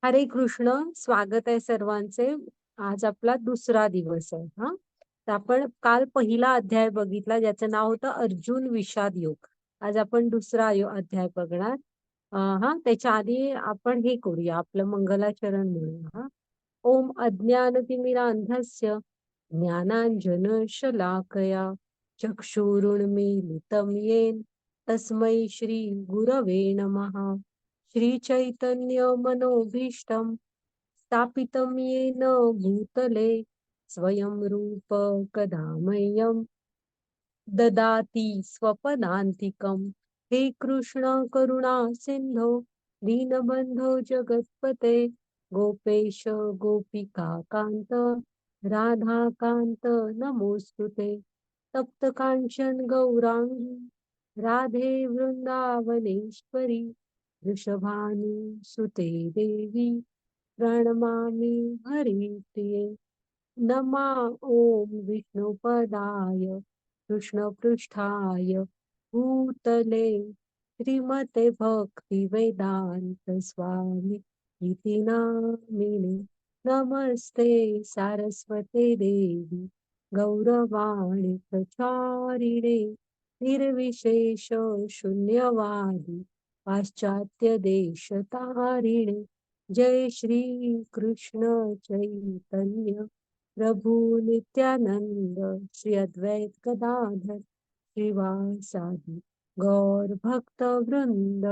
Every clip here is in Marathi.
हरे कृष्ण. स्वागत आहे सर्वांचे. आज आपला दुसरा दिवस आहे. तर आपण काल पहिला अध्याय बघितला ज्याचं नाव होतं अर्जुन विषाद योग. आज आपण दुसरा अध्याय बघणार. त्याच्या आधी आपण हे करूया, आपलं मंगलाचरण म्हणूया. ओम अज्ञानतिमिरान्धस्य ज्ञानांजनशलाकया चक्षुरुन्मीलितं येन तस्मै श्री गुरवे नमः. श्रीचैतन्य मनोभीष्टं स्थापितं येन भूतले स्वयं रूप कदा मह्यं ददाति स्वपदान्तिकं. हे कृष्ण करुणा सिंधो दीनबंधो जगत्पते गोपेश गोपिका कांत राधाकांत नमोस्तुते. तप्त कांचन गौरांगी राधे वृंदावनेश्वरी वृषभानुसुते देवी प्रणमामि हरिप्रिये. नमा ओम विष्णुपदाय कृष्णपृष्ठाय भूतले श्रीमते भक्ति वेदांत स्वामी इति नामिने. नमस्ते सारस्वते देवी गौरवाणी प्रचारिणे निर्विशेष शून्यवादी पाश्चात्य देश तारिणे. जय श्री कृष्ण चैतन्य प्रभु नित्यानंद श्री अद्वैत गदाधर श्रीवासादि गौर भक्त वृंद.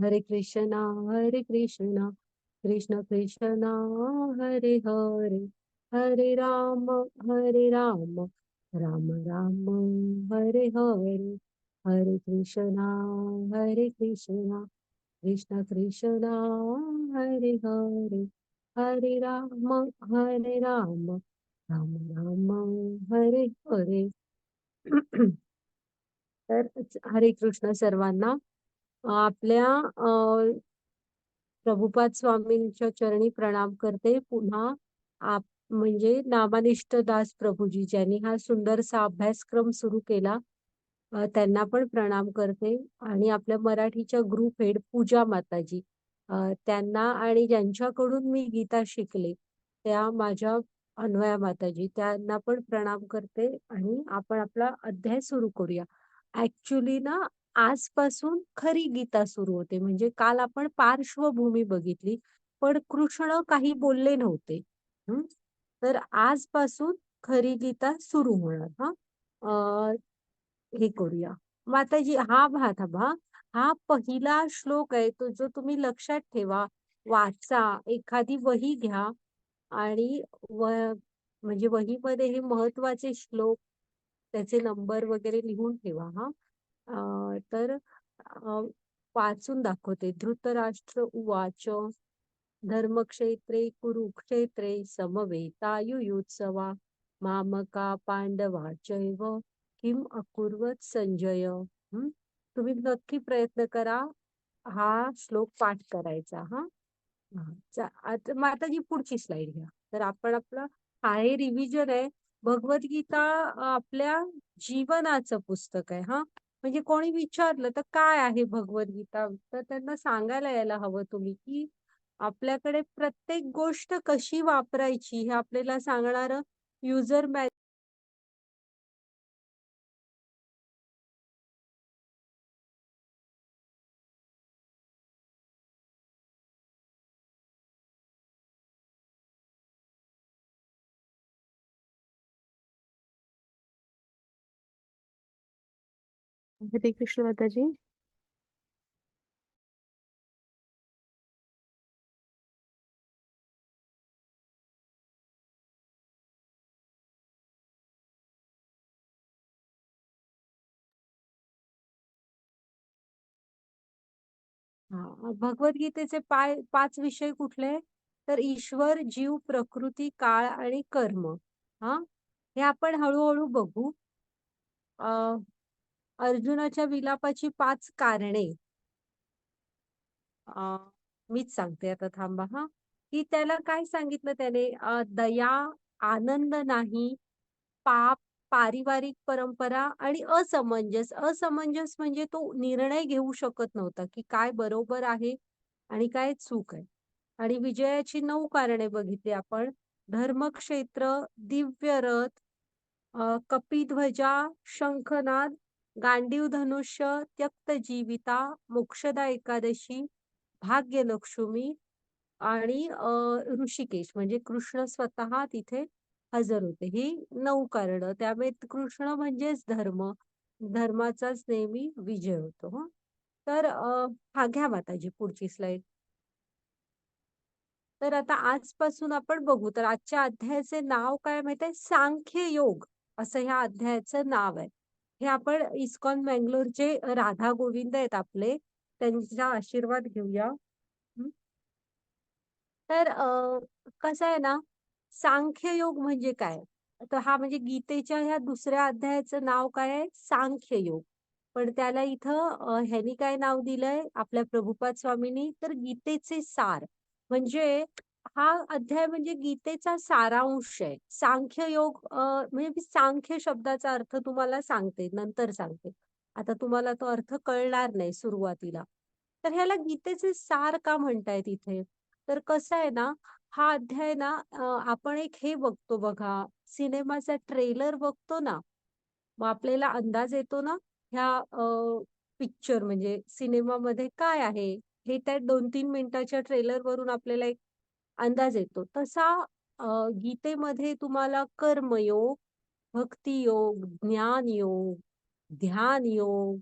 हरे कृष्णा कृष्ण कृष्ण हरे हरे हरे राम राम राम हरे हरे. हरे कृष्णा कृष्ण कृष्ण हरे हरे हरे राम राम राम हरे हरे. तर हरे कृष्ण सर्वांना. आपल्या प्रभुपाद स्वामींच्या चरणी प्रणाम करते पुन्हा. म्हणजे नामानिष्ठ दास प्रभूजी ज्यांनी हा सुंदरसा अभ्यासक्रम सुरू केला, त्यांना पण प्रणाम करते. आणि आपल्या मराठीच्या ग्रुप हेड पूजा माताजी, त्यांना आणि ज्यांच्याकडून मी गीता शिकले त्या माझ्या अन्वया माताजी, त्यांना पण प्रणाम करते. आणि आपण आपला अध्याय सुरू करूया. ऍक्च्युली ना, आजपासून खरी गीता सुरू होते. म्हणजे काल आपण पार्श्वभूमी बघितली, पण कृष्ण काही बोलले नव्हते. तर आजपासून खरी गीता सुरू होणार. हे करूया माताजी. हा पहिला श्लोक आहे तो, जो तुम्ही लक्षात ठेवा, वाचा, एखादी वही घ्या आणि म्हणजे वहीमध्ये हे महत्वाचे श्लोक, त्याचे नंबर वगैरे लिहून ठेवा. तर वाचून दाखवते. धृतराष्ट्र उवाच धर्मक्षेत्रे कुरुक्षेत्रे समवेतायुयुत्सवा मामका पांडवा चैव किम अकुर्वत संजय. तुम्ही नक्की प्रयत्न करा हा श्लोक पाठ करायचा. आता माताजी पुढची स्लाइड घ्या. तर आपण आपलं हे रिव्हिजन आहे. भगवद्गीता आपल्या जीवनाचं पुस्तक आहे. म्हणजे कोणी विचारलं तर काय आहे भगवद्गीता, तर त्यांना सांगायला यायला हवं तुम्ही की आपल्याकडे प्रत्येक गोष्ट कशी वापरायची हे आपल्याला सांगणारं युजर मॅन्युअल. हरे कृष्ण माताजी. भगवद्गीतेचे 5 विषय कुठले? तर ईश्वर, जीव, प्रकृती, काळ आणि कर्म. हे आपण हळूहळू बघू. अर्जुनाच्या विलापाची 5 कारणे मीच सांगते आता, थांबा. की त्याला काय सांगितलं त्याने? दया, आनंद नाही, पाप, पारिवारिक परंपरा आणि असमंजस. असमंजस म्हणजे तो निर्णय घेऊ शकत नव्हता की काय बरोबर आहे आणि काय चूक आहे. आणि विजयाची 9 कारणे बघितली आपण. धर्मक्षेत्र, दिव्य रथ, कपिध्वजा, शंखनाद, गांडीव धनुष्य, त्यक्त जीविता, मोक्षदा एकादशी, भाग्यलक्ष्मी आणि ऋषिकेश म्हणजे कृष्ण स्वतः तिथे हजर होते. ही 9 कारणं. त्यामुळे कृष्ण म्हणजेच धर्म. धर्माचाच नेहमी विजय होतो हं. तर हां, घ्या माताजी पुढची स्लाईड. तर आता आजपासून आपण बघू. तर आजच्या अध्यायाचे नाव काय माहिती आहे? सांख्य योग असं ह्या अध्यायाचं नाव आहे. हे आपण इस्कॉन मंगलोरचे राधा गोविंद आहेत आपले. त्यांचा आशीर्वाद घेऊया. हं. तर कसं आहे ना, सांख्ययोग म्हणजे काय? तर हा म्हणजे गीतेच्या ह्या दुसऱ्या अध्यायाचं नाव काय आहे? सांख्ययोग. पण त्याला इथं ह्यांनी काय नाव दिलंय आपल्या प्रभुपाद स्वामींनी? तर गीतेचे सार. म्हणजे हा अध्याय म्हणजे गीतेचा सारांश आहे. सांख्ययोग म्हणजे मी सांख्य शब्दाचा अर्थ तुम्हाला सांगते, नंतर सांगते. आता तुम्हाला तो अर्थ कळणार नाही सुरुवातीला. तर ह्याला गीतेचे सार का म्हणतायत इथे? तर कसं आहे ना, हा अध्याय ना आपण एक हे बघतो बघा, सिनेमाचा ट्रेलर बघतो ना, मग आपल्याला अंदाज येतो ना, ह्या पिक्चर म्हणजे सिनेमामध्ये काय आहे? हे त्या 2-3 मिनिटाच्या ट्रेलरवरून आपल्याला एक अंदाज येतो. तसा गीतेमध्ये तुम्हाला कर्मयोग, भक्तियोग, ज्ञानयोग, ध्यानयोग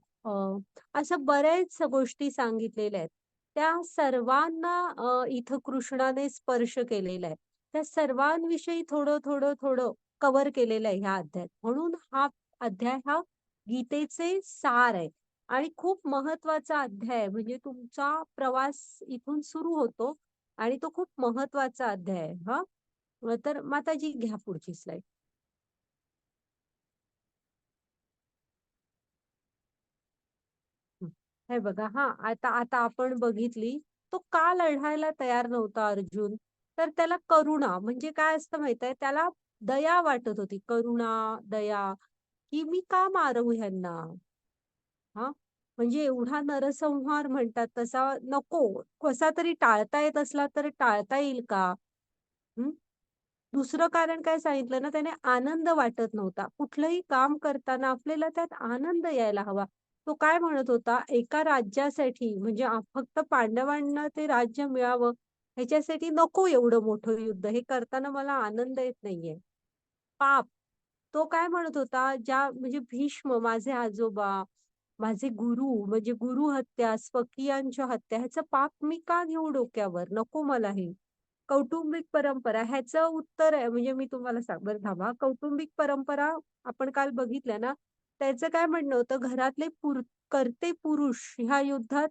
अशा बऱ्याच गोष्टी सांगितलेल्या आहेत. त्या सर्वांना इथं कृष्णाने स्पर्श केलेला आहे. त्या सर्वांविषयी थोडं, थोडं, थोडं कव्हर केलेलं आहे ह्या अध्यायात. म्हणून हा अध्याय हा गीतेचे सार आहे आणि खूप महत्वाचा अध्याय आहे. म्हणजे तुमचा प्रवास इथून सुरू होतो आणि तो खूप महत्वाचा अध्याय आहे. हां. तर माताजी घ्या पुढची स्लाईड. हे बघा हां, आता आता आपण बघितली, तो का लढायला तयार नव्हता अर्जुन? तर त्याला करुणा म्हणजे काय असतं माहिती आहे, त्याला दया वाटत होती. करुणा, दया, की मी का मारू ह्यांना? हां, म्हणजे एवढा नरसंहार म्हणतात तसा नको. कसा तरी टाळता येत असला तर टाळता येईल का? हं. दुसरं कारण काय सांगितलं ना त्याने आनंद वाटत नव्हता. कुठलंही काम करताना आपल्याला त्यात आनंद यायला हवा. तो काय म्हणत होता, एका राज्यासाठी म्हणजे फक्त पांडवांना ते राज्य मिळावं ह्याच्यासाठी नको एवढं मोठं युद्ध. हे करताना मला आनंद येत नाहीये. पाप. तो काय म्हणत होता, ज्या म्हणजे भीष्म माझे आजोबा, माझे गुरु म्हणजे गुरु हत्या, स्वकीयांच्या हत्या ह्याचं पाप मी का घेऊ डोक्यावर? नको मला हे. कौटुंबिक परंपरा ह्याचं उत्तर आहे म्हणजे मी तुम्हाला बरं थांबा. कौटुंबिक परंपरा आपण काल बघितल्या ना, त्याचं काय म्हणणं होतं घरातले कर्ते पुरुष ह्या युद्धात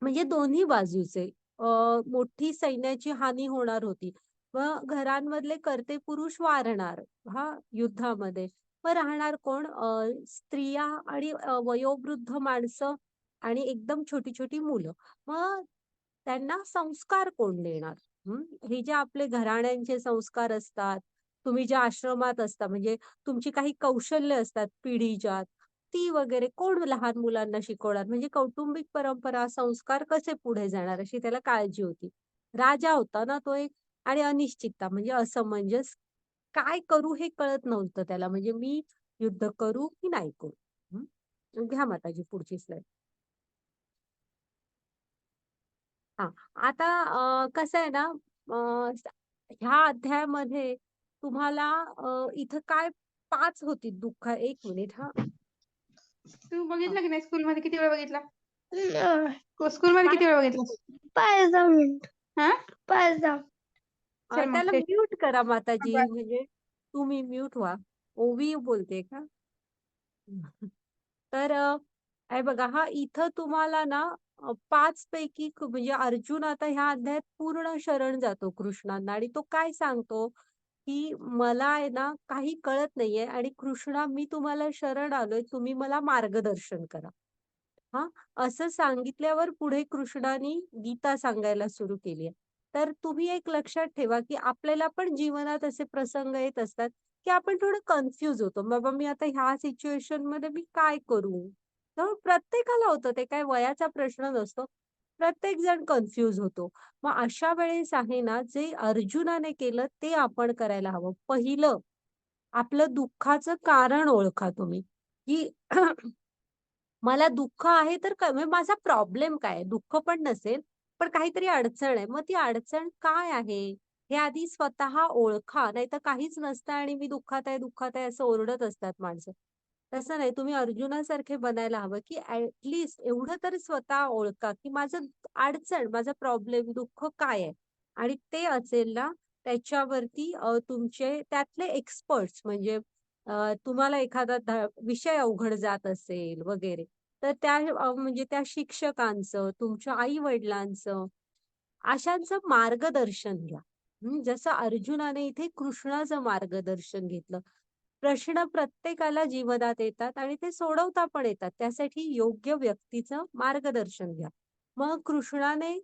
म्हणजे दोन्ही बाजूचे मोठी सैन्याची हानी होणार होती. मग घरांमधले कर्ते पुरुष वारणार हां, युद्धामध्ये. मग राहणार कोण? स्त्रिया आणि वयोवृद्ध माणसं आणि एकदम छोटी-छोटी मुलं. मग त्यांना संस्कार कोण देणार? हं, हे जे आपले घराण्यांचे संस्कार असतात, तुम्ही ज्या आश्रमात असता म्हणजे तुमची काही कौशल्य असतात पिढीजात, ती वगैरे कोण लहान मुलांना शिकवणार? म्हणजे कौटुंबिक परंपरा, संस्कार कसे पुढे जाणार अशी त्याला काळजी होती. राजा होता ना तो एक आणि अनिश्चितता म्हणजे असमंजस. काय करू हे कळत नव्हतं त्याला म्हणजे मी युद्ध करू की नाही करू? हं. घ्या माताजी पुढची स्लाईड. हां. आता कसं आहे ना ह्या अध्यायामध्ये तुम्हाला इथं काय 5 होती दुःख 1 मिनिट हां. तू हां. बघितलं की नाही स्कूलमध्ये किती वेळा बघितला? स्कूलमध्ये काय किती वेळा बघितला? 5-10 मिनिट. हा 5-10. चल मग त्याला ते म्यूट करा माताजी म्हणजे तुम्ही म्यूट व्हा. ओवी बोलते का? तर हे बघा हा इथं तुम्हाला ना 5 पैकी म्हणजे अर्जुन आता ह्या अध्यायात पूर्ण शरण जातो कृष्णांना आणि तो काय सांगतो, की मला आहे ना काही कळत नाहीये आणि कृष्णा मी तुम्हाला शरण आलोय, तुम्ही मला मार्गदर्शन करा. हां, असं सांगितल्यावर पुढे कृष्णानी गीता सांगायला सुरू केली आहे. तर तुम्ही एक लक्षात ठेवा, की आपल्याला पण जीवनात असे प्रसंग येत असतात, की आपण थोडं कन्फ्यूज होतो. बाबा मी आता ह्या सिच्युएशनमध्ये मी काय करू? तर प्रत्येकाला होतं ते काय वयाचा प्रश्न नसतो. प्रत्येक जण कन्फ्यूज होतो. मग अशा वेळेस आहे ना, जे अर्जुनाने केलं ते आपण करायला हवं. पहिलं आपलं दुःखाचं कारण ओळखा तुम्ही, की मला दुःख आहे तर म्हणजे माझा प्रॉब्लेम काय आहे? दुःख पण नसेल, पण काहीतरी अडचण आहे. मग ती अडचण काय आहे? हे आधी स्वतः ओळखा. नाहीतर काहीच नसतं आणि मी दुःखात आहे असं ओरडत असतात माणसं. तसं नाही. तुम्ही अर्जुनासारखे बनायला हवं, की एवढं तरी स्वतः ओळखा, की माझं अडचण, माझा प्रॉब्लेम, दुःख काय आहे? आणि ते असेल ना, त्याच्यावरती तुमचे त्यातले एक्सपर्ट्स म्हणजे तुम्हाला एखादा विषय अवघड जात असेल वगैरे, तर त्या म्हणजे त्या शिक्षकांचं, तुमच्या आई-वडिलांचं, अशांचं मार्गदर्शन घ्या. जसं अर्जुनाने इथे कृष्णाचं मार्गदर्शन घेतलं. प्रश्न प्रत्येकाला जीवनात येतात आणि ते सोडवता पण येतात. त्यासाठी योग्य व्यक्तीचं मार्गदर्शन घ्या. मग कृष्णाने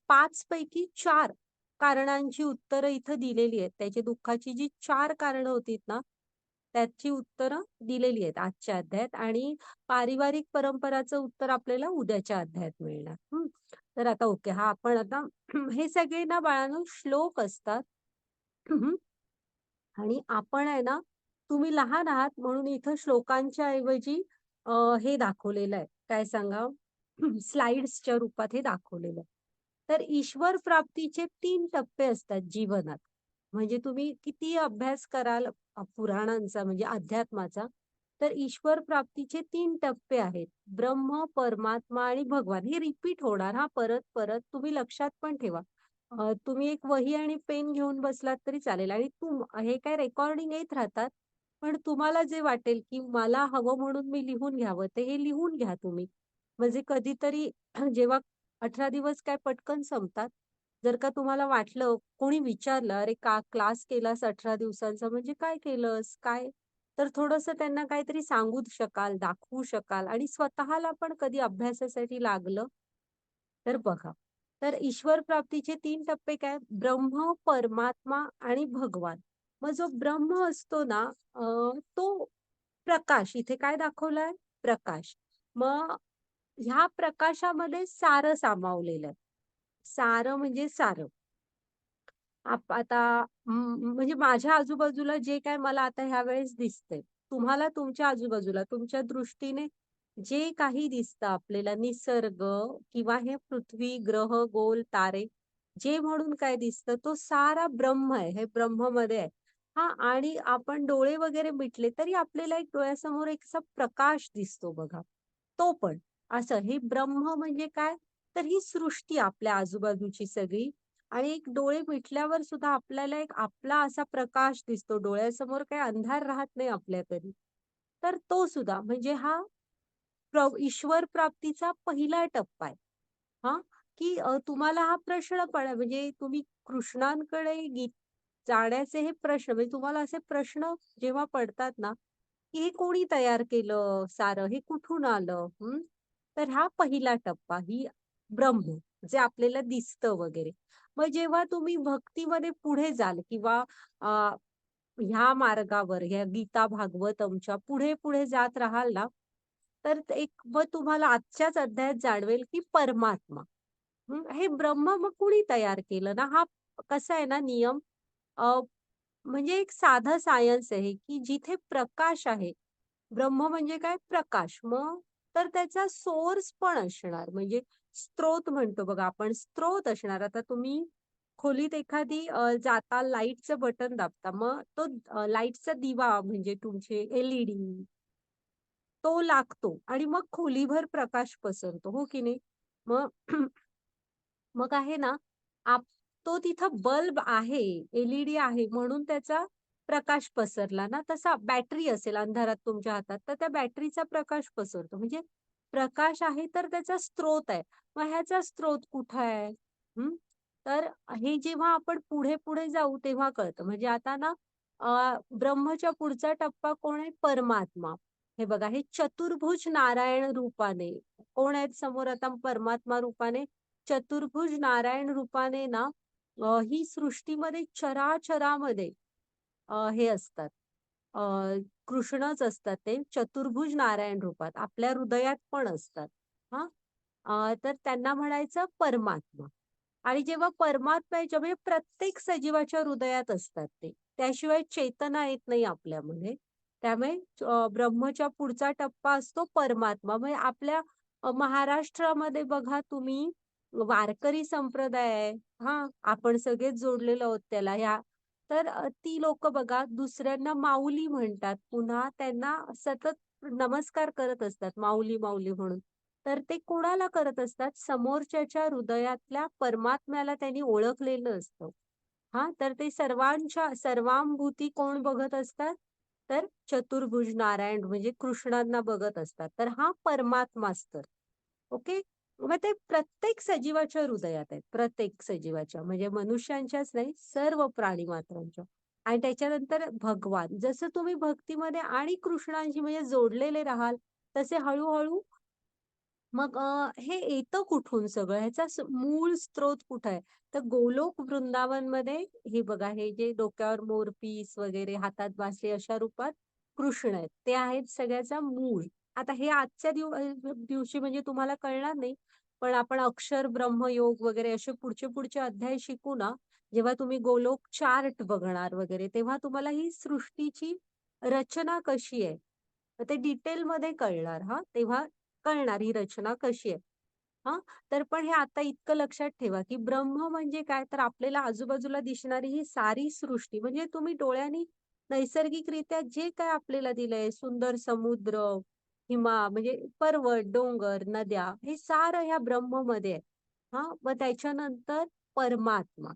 5 पैकी 4 कारणांची उत्तरं इथं दिलेली आहेत. त्याची दुःखाची जी 4 कारणं होती ना, त्याची उत्तरं दिलेली आहेत आजच्या अध्यायात आणि पारिवारिक परंपराचं उत्तर आपल्याला उद्याच्या अध्यायात मिळणार. तर आता ओके. हा आपण आता हे सगळे ना बाळांनो श्लोक असतात. आणि आपण आहे ना, तुम्ही लहान आहात म्हणून इथं श्लोकांच्या ऐवजी हे दाखवलेलं आहे. काय सांगा? स्लाइड्सच्या रूपात हे दाखवलेलं आहे. तर ईश्वर प्राप्तीचे 3 टप्पे असतात जीवनात. म्हणजे तुम्ही कितीही अभ्यास कराल पुराणांचा म्हणजे अध्यात्माचा, तर ईश्वर प्राप्तीचे 3 टप्पे आहेत. ब्रह्म, परमात्मा आणि भगवान. हे रिपीट होणार हां, परत-परत. तुम्ही लक्षात पण ठेवा. तुम्ही एक वही आणि पेन घेऊन बसलात तरी चालेल आणि हे काय रेकॉर्डिंग येत राहतात. पण तुम्हाला जे वाटेल, की मला हवं म्हणून मी लिहून घ्यावं, ते हे लिहून घ्या तुम्ही. म्हणजे कधीतरी जेव्हा 18 दिवस काय पटकन संपतात. जर का तुम्हाला वाटलं, कोणी विचारलं, "अरे का क्लास केलास 18 दिवसांचा म्हणजे काय केलंस? काय?" तर थोडंसं त्यांना काहीतरी सांगू शकाल, दाखवू शकाल आणि स्वतःला पण कधी अभ्यासासाठी लागलं, तर बघा. तर ईश्वर प्राप्तीचे 3 टप्पे काय? ब्रह्म, परमात्मा आणि भगवान. मग जो ब्रह्म असतो ना, तो प्रकाश. इथे काय दाखवलाय? प्रकाश. मग ह्या प्रकाशामध्ये सारं सामावलेलं आहे. सारं म्हणजे सारं. आता म्हणजे माझ्या आजूबाजूला जे काय मला आता ह्यावेळेस दिसतंय, तुम्हाला तुमच्या आजूबाजूला तुमच्या दृष्टीने जे काही दिसतं आपल्याला निसर्ग किंवा हे पृथ्वी, ग्रह, गोल, तारे जे म्हणून काय दिसतं तो सारा ब्रह्म आहे. हे ब्रह्ममध्ये आहे. हां आणि आपण डोळे वगैरे मिटले तरी आपल्याला एक डोळ्यासमोर एक असा प्रकाश दिसतो बघा. तो पण असं हे ब्रह्म म्हणजे काय? तर ही सृष्टी आपल्या आजूबाजूची सगळी आणि एक डोळे मिटल्यावर सुद्धा आपल्याला एक आपला असा प्रकाश दिसतो. डोळ्यासमोर काही अंधार राहत नाही आपल्या तरी. तर तो सुद्धा म्हणजे हा ईश्वर प्राप्तीचा पहिला टप्पा आहे. हां, की तुम्हाला हा प्रश्न पडला म्हणजे तुम्ही कृष्णांकडे जाण्याचे हे प्रश्न म्हणजे तुम्हाला असे प्रश्न जेव्हा पडतात ना, की हे कोणी तयार केलं सारं? हे कुठून आलं? तर हा पहिला टप्पा, ही ब्रह्म जे आपल्याला दिसतं वगैरे. मग जेव्हा तुम्ही भक्तीमध्ये पुढे जाल किंवा अ, ह्या मार्गावर, ह्या गीता भागवतमच्या पुढे-पुढे जात राहाल ना, तर एक मग तुम्हाला आजच्याच अध्यायात जाणवेल, की परमात्मा. हे ब्रह्म मग कुणी तयार केलं ना, हा कसा आहे ना नियम अ, म्हणजे एक साधं सायन्स आहे, की जिथे प्रकाश आहे, ब्रह्म म्हणजे काय? प्रकाश. मग तर त्याचा सोर्स पण असणार. म्हणजे स्रोत म्हणतो बघा आपण, स्रोत असणार. आता तुम्ही खोलीत एखादी जाता लाईटचं बटन दाबता. मग तो लाईटचा दिवा म्हणजे तुमचे एल-ई-डी तो लागतो आणि मग खोलीभर प्रकाश पसरतो, हो की नाही? मग मग आहे ना, तो तिथं बल्ब आहे, एल आहे म्हणून त्याचा प्रकाश पसरला ना, तसा बॅटरी असेल अंधारात तुमच्या हातात, तर त्या बॅटरीचा प्रकाश पसरतो. म्हणजे प्रकाश आहे तर त्याचा स्रोत आहे. मग ह्याचा स्रोत कुठं आहे? हं. तर हे जेव्हा आपण पुढे-पुढे जाऊ तेव्हा कळतं. म्हणजे आता ना ब्रह्मच्या पुढचा टप्पा कोण आहे? परमात्मा. हे बघा, हे चतुर्भुज नारायण रूपाने कोण आहेत समोर आता परमात्मा रूपाने? चतुर्भुज नारायण रूपाने ना ही सृष्टीमध्ये चराचरामध्ये हे असतात. अ, कृष्णच असतात ते चतुर्भुज नारायण रूपात. आपल्या हृदयात पण असतात. हां. तर त्यांना म्हणायचं परमात्मा. आणि जेव्हा परमात्म्याच्या म्हणजे प्रत्येक सजीवाच्या हृदयात असतात ते. त्याशिवाय चेतना येत नाही आपल्यामध्ये. त्यामुळे ब्रह्मच्या पुढचा टप्पा असतो परमात्मा. म्हणजे आपल्या महाराष्ट्रामध्ये बघा तुम्ही वारकरी संप्रदाय आहे. हां, आपण सगळेच जोडलेलो आहोत त्याला. तर ती लोकं बघा दुसऱ्यांना माऊली म्हणतात. पुन्हा त्यांना सतत नमस्कार करत असतात, माऊली, माऊली म्हणून. तर ते कोणाला करत असतात? समोरच्याच्या हृदयातल्या परमात्म्याला त्यांनी ओळखलेलं असतं. हां, तर ते सर्वांभूती कोण बघत असतात? तर चतुर्भुज नारायण म्हणजे कृष्णांना बघत असतात. तर हा परमात्माच तर. ओके. मग ते प्रत्येक सजीवाच्या हृदयात आहेत. प्रत्येक सजीवाच्या म्हणजे मनुष्यांच्याच नाही, सर्व प्राणी मात्रांच्या. आणि त्याच्यानंतर भगवान. जसं तुम्ही भक्तीमध्ये आणि कृष्णांशी म्हणजे जोडलेले राहाल, तसे हळू मग हे येतं कुठून सगळं? ह्याचा मूळ स्रोत कुठं आहे? तर गोलोक वृंदावनमध्ये हे बघा, हे जे डोक्यावर मोरपीस वगैरे, हातात बासरी अशा रूपात कृष्ण आहेत. ते आहेत सगळ्याचा मूळ. आता हे आजच्या दिवशी म्हणजे तुम्हाला कळणार नाही. पण आपण अक्षर ब्रह्मयोग वगैरे असे पुढचे अध्याय शिकू ना, जेव्हा तुम्ही गोलोक चार्ट बघणार वगैरे, तेव्हा तुम्हाला ही सृष्टीची रचना कशी आहे, तर ते डिटेलमध्ये कळणार हां. तेव्हा कळणार ही रचना कशी आहे. हां, तर पण हे आता इतकं लक्षात ठेवा, की ब्रह्म म्हणजे काय? तर आपल्याला आजूबाजूला दिसणारी ही सारी सृष्टी म्हणजे तुम्ही डोळ्यांनी नैसर्गिकरित्या जे काय आपल्याला दिलंय, सुंदर समुद्र, म्हणजे पर्वत, डोंगर, नद्या हे सारं ह्या ब्रह्ममध्ये आहे. हां, मग त्याच्यानंतर परमात्मा.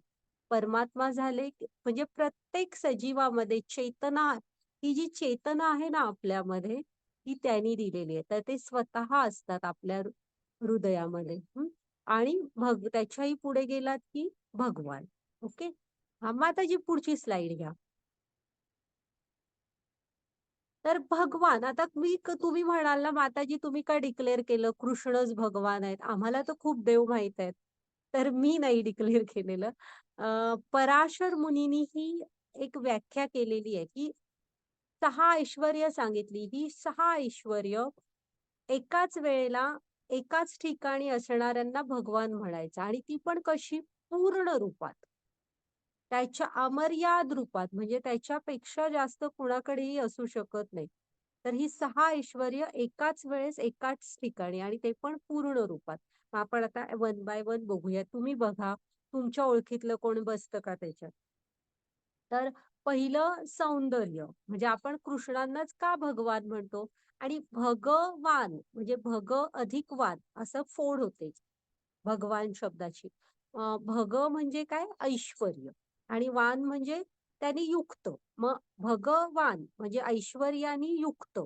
परमात्मा झाले म्हणजे प्रत्येक सजीवामध्ये चेतना, ही जी चेतना आहे ना आपल्यामध्ये, ती त्यांनी दिलेली आहे. तर ते स्वतः असतात आपल्या हृदयामध्ये. आणि त्याच्याही पुढे गेलात की भगवान. ओके. हा, मग आता जी पुढची स्लाइड घ्या. तर भगवान आता तुम्ही म्हणाल ना, माताजी तुम्ही का डिक्लेअर केलं कृष्णच भगवान आहेत? आम्हाला तर खूप देव माहित आहेत. तर मी नाही डिक्लेअर केलेलं. पराशर मुनींनी ही एक व्याख्या केलेली आहे, की 6 ऐश्वर्य सांगितली. ही 6 ऐश्वर्य एकाच वेळेला, एकाच ठिकाणी असणाऱ्यांना भगवान म्हणायचं आणि ती पण कशी? पूर्ण रूपात. त्याच्या अमर्याद रूपात म्हणजे त्याच्यापेक्षा जास्त कुणाकडेही असू शकत नाही. तर ही 6 ऐश्वर्य एकाच वेळेस एकाच ठिकाणी आणि ते पण पूर्ण रूपात. मग आपण आता वन बाय वन बघूया. तुम्ही बघा, तुमच्या ओळखीतलं कोण बसतं का त्याच्यात? तर पहिलं सौंदर्य म्हणजे आपण कृष्णांनाच का भगवान म्हणतो? आणि भगवान म्हणजे भग अधिक वान असं फोड होते भगवान शब्दाची. भग म्हणजे काय? ऐश्वर्य. आणि वान म्हणजे त्याने युक्त. मग भगवान म्हणजे ऐश्वर्याने युक्त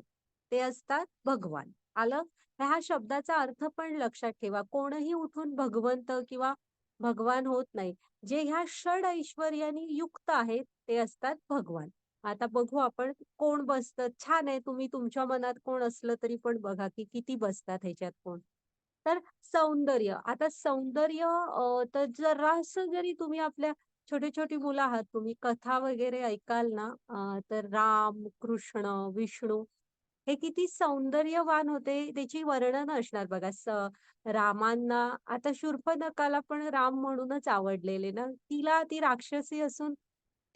ते असतात भगवान. आलं? ह्या शब्दाचा अर्थ पण लक्षात ठेवा. कोणही उठून भगवंत किंवा भगवान होत नाही. जे ह्या षड ऐश्वर्याने युक्त आहेत ते असतात भगवान. आता बघू आपण कोण बसतं. छान आहे, तुम्ही तुमच्या मनात कोण असलं तरी पण बघा की किती बसतात ह्याच्यात कोण. तर सौंदर्य. आता सौंदर्य तर जरासं जरी तुम्ही आपल्या छोटी मुलं आहात तुम्ही कथा वगैरे ऐकाल ना, तर राम, कृष्ण, विष्णू हे किती सौंदर्यवान होते त्याची वर्णन असणार बघा. रामांना आता शूर्पणखाला पण राम म्हणूनच आवडलेले ना. ती राक्षसी असून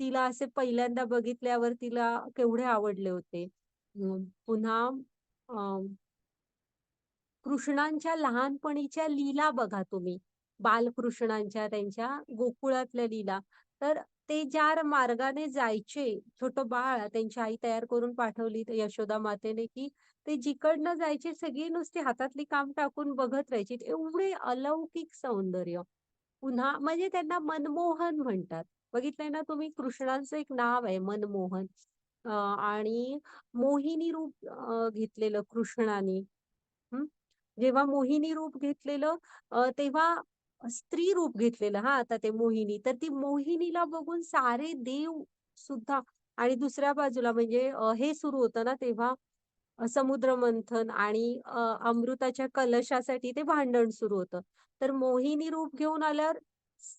तिला असे पहिल्यांदा बघितल्यावर तिला केवढे आवडले होते. पुन्हा कृष्णांच्या लहानपणीच्या लीला बघा तुम्ही. बालकृष्णांच्या त्यांच्या गोकुळातल्या लीला. तर ते ज्या मार्गाने जायचे, छोटं बाळ त्यांची आई तयार करून पाठवली यशोदा मातेने, की ते जिकडनं जायचे सगळी नुसती हातातली काम टाकून बघत राहायची. एवढे अलौकिक सौंदर्य. पुन्हा म्हणजे त्यांना मनमोहन म्हणतात. बघितलंय ना तुम्ही कृष्णांचं एक नाव आहे मनमोहन. आणि मोहिनी रूप घेतलेलं कृष्णाने. जेव्हा मोहिनी रूप घेतलेलं तेव्हा स्त्री रूप घेतलेलं हा आता ते मोहिनी. तर ती मोहिनीला बघून सारे देव सुद्धा आणि दुसऱ्या बाजूला म्हणजे हे सुरू होतं ना तेव्हा समुद्र मंथन आणि अमृताच्या कलशासाठी ते भांडण सुरू होतं. तर मोहिनी रूप घेऊन आल्यावर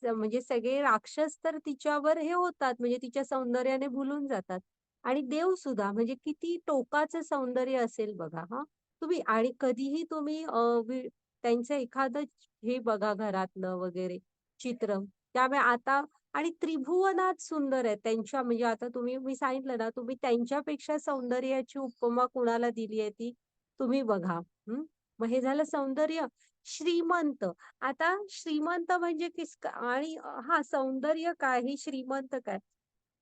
म्हणजे सगळे राक्षस तर तिच्यावर हे होतात म्हणजे तिच्या सौंदर्याने भुलून जातात. आणि देव सुद्धा म्हणजे किती टोकाचं सौंदर्य असेल बघा. तुम्ही आणि कधीही तुम्ही त्यांचं एखादं हे बघा घरातलं वगैरे चित्र. त्यामुळे आता आणि त्रिभुवनात सुंदर आहे त्यांच्या म्हणजे आता मी सांगितलं ना तुम्ही त्यांच्यापेक्षा सौंदर्याची उपमा कुणाला दिली आहे ती तुम्ही बघा. मग हे झालं सौंदर्य. श्रीमंत. आता श्रीमंत म्हणजे आणि हा सौंदर्य काय ही श्रीमंत काय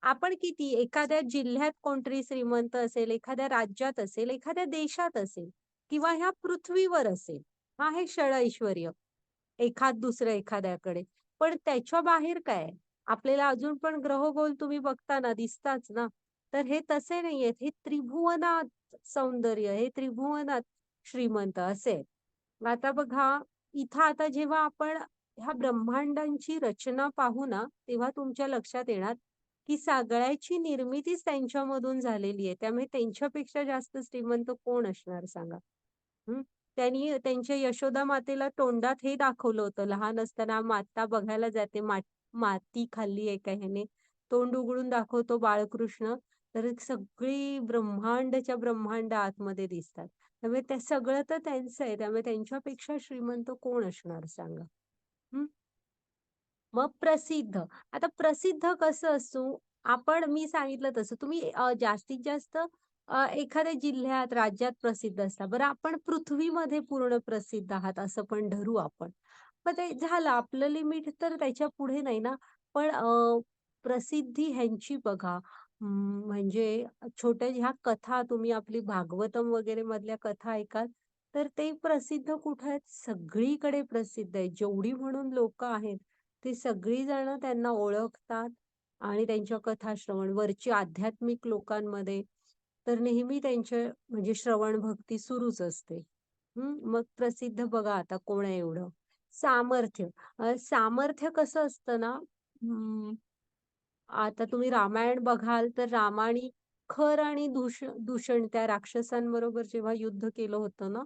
आपण किती एखाद्या जिल्ह्यात कोणतरी श्रीमंत असेल, एखाद्या राज्यात असेल, एखाद्या देशात असेल किंवा ह्या पृथ्वीवर असेल. हा हे षड-ऐश्वर्य. एखाद दुसरं एखाद्याकडे. पण त्याच्या बाहेर काय आहे? आपल्याला अजून पण ग्रहगोल तुम्ही बघता ना, दिसताच ना. तर हे तसे नाहीयेत. हे त्रिभुवनात सौंदर्य, हे त्रिभुवनात श्रीमंत असे. आता बघा, इथं आता जेव्हा आपण ह्या ब्रह्मांडांची रचना पाहू ना, तेव्हा तुमच्या लक्षात येणार, की सगळ्याची निर्मितीच त्यांच्यामधून झालेली आहे. त्यामुळे त्यांच्यापेक्षा जास्त श्रीमंत कोण असणार सांगा? हं. त्यांनी त्यांच्या यशोदा मातेला तोंडात हे दाखवलं होतं. लहान असताना माता बघायला जाते, माती खाल्ली एका ह्याने. तोंड उघडून दाखवतो बाळकृष्ण, तर सगळी ब्रह्मांडच्या ब्रह्मांड आतमध्ये दिसतात. त्यामुळे ते सगळं तर त्यांचं आहे. त्यामुळे त्यांच्यापेक्षा श्रीमंत कोण असणार सांगा? हं. मग प्रसिद्ध. आता प्रसिद्ध कसं असू? मी सांगितलं तसं तुम्ही जास्तीत जास्त एखाद्या जिल्ह्यात, राज्यात प्रसिद्ध असता. बरं आपण पृथ्वीमध्ये पूर्ण प्रसिद्ध आहात असं पण धरू आपण. मग ते झालं आपलं लिमिट तर त्याच्या पुढे नाही ना. पण प्रसिद्धी ह्यांची बघा म्हणजे छोट्या ह्या कथा तुम्ही आपली भागवतम वगैरे मधल्या कथा ऐकाल, तर ते प्रसिद्ध कुठे आहेत? सगळीकडे प्रसिद्ध आहेत. जेवढी म्हणून लोकं आहेत, ती सगळी जण त्यांना ओळखतात आणि त्यांच्या कथा श्रवण वरची आध्यात्मिक लोकांमध्ये तर नेहमी त्यांचे म्हणजे श्रवण भक्ती सुरूच असते. मग प्रसिद्ध बघा आता कोण आहे एवढं? सामर्थ्य. सामर्थ्य कसं असतं ना, आता तुम्ही रामायण बघाल तर रामाने खर आणि दूषण त्या राक्षसांबरोबर जेव्हा युद्ध केलं होतं ना,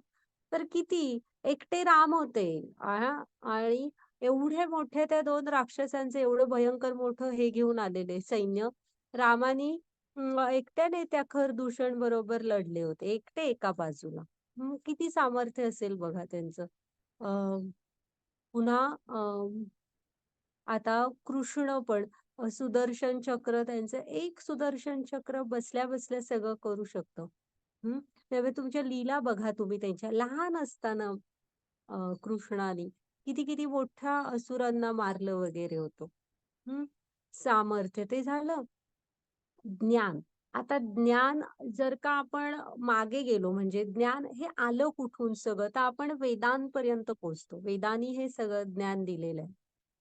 तर किती एकटे राम होते. आणि एवढे मोठे त्या 2 राक्षसांचे एवढं भयंकर मोठं हे घेऊन आलेले सैन्य. रामानी एकट्याने त्या खर-दूषण बरोबर लढले होते. एकटे एका बाजूला. किती सामर्थ्य असेल बघा त्यांचं. अ, पुन्हा आता कृष्ण पण सुदर्शन चक्र त्यांचं एक सुदर्शन चक्र बसल्या-बसल्या सगळं करू शकतं. त्यामुळे तुमच्या लीला बघा तुम्ही त्यांच्या लहान असताना कृष्णाने किती-किती मोठ्या असुरांना मारलं वगैरे होतं. सामर्थ्य ते झालं. ज्ञान. आता ज्ञान जर का आपण मागे गेलो म्हणजे ज्ञान हे आलं कुठून सगळं? तर आपण वेदांपर्यंत पोहोचतो. वेदांनी हे सगळं ज्ञान दिलेलं आहे.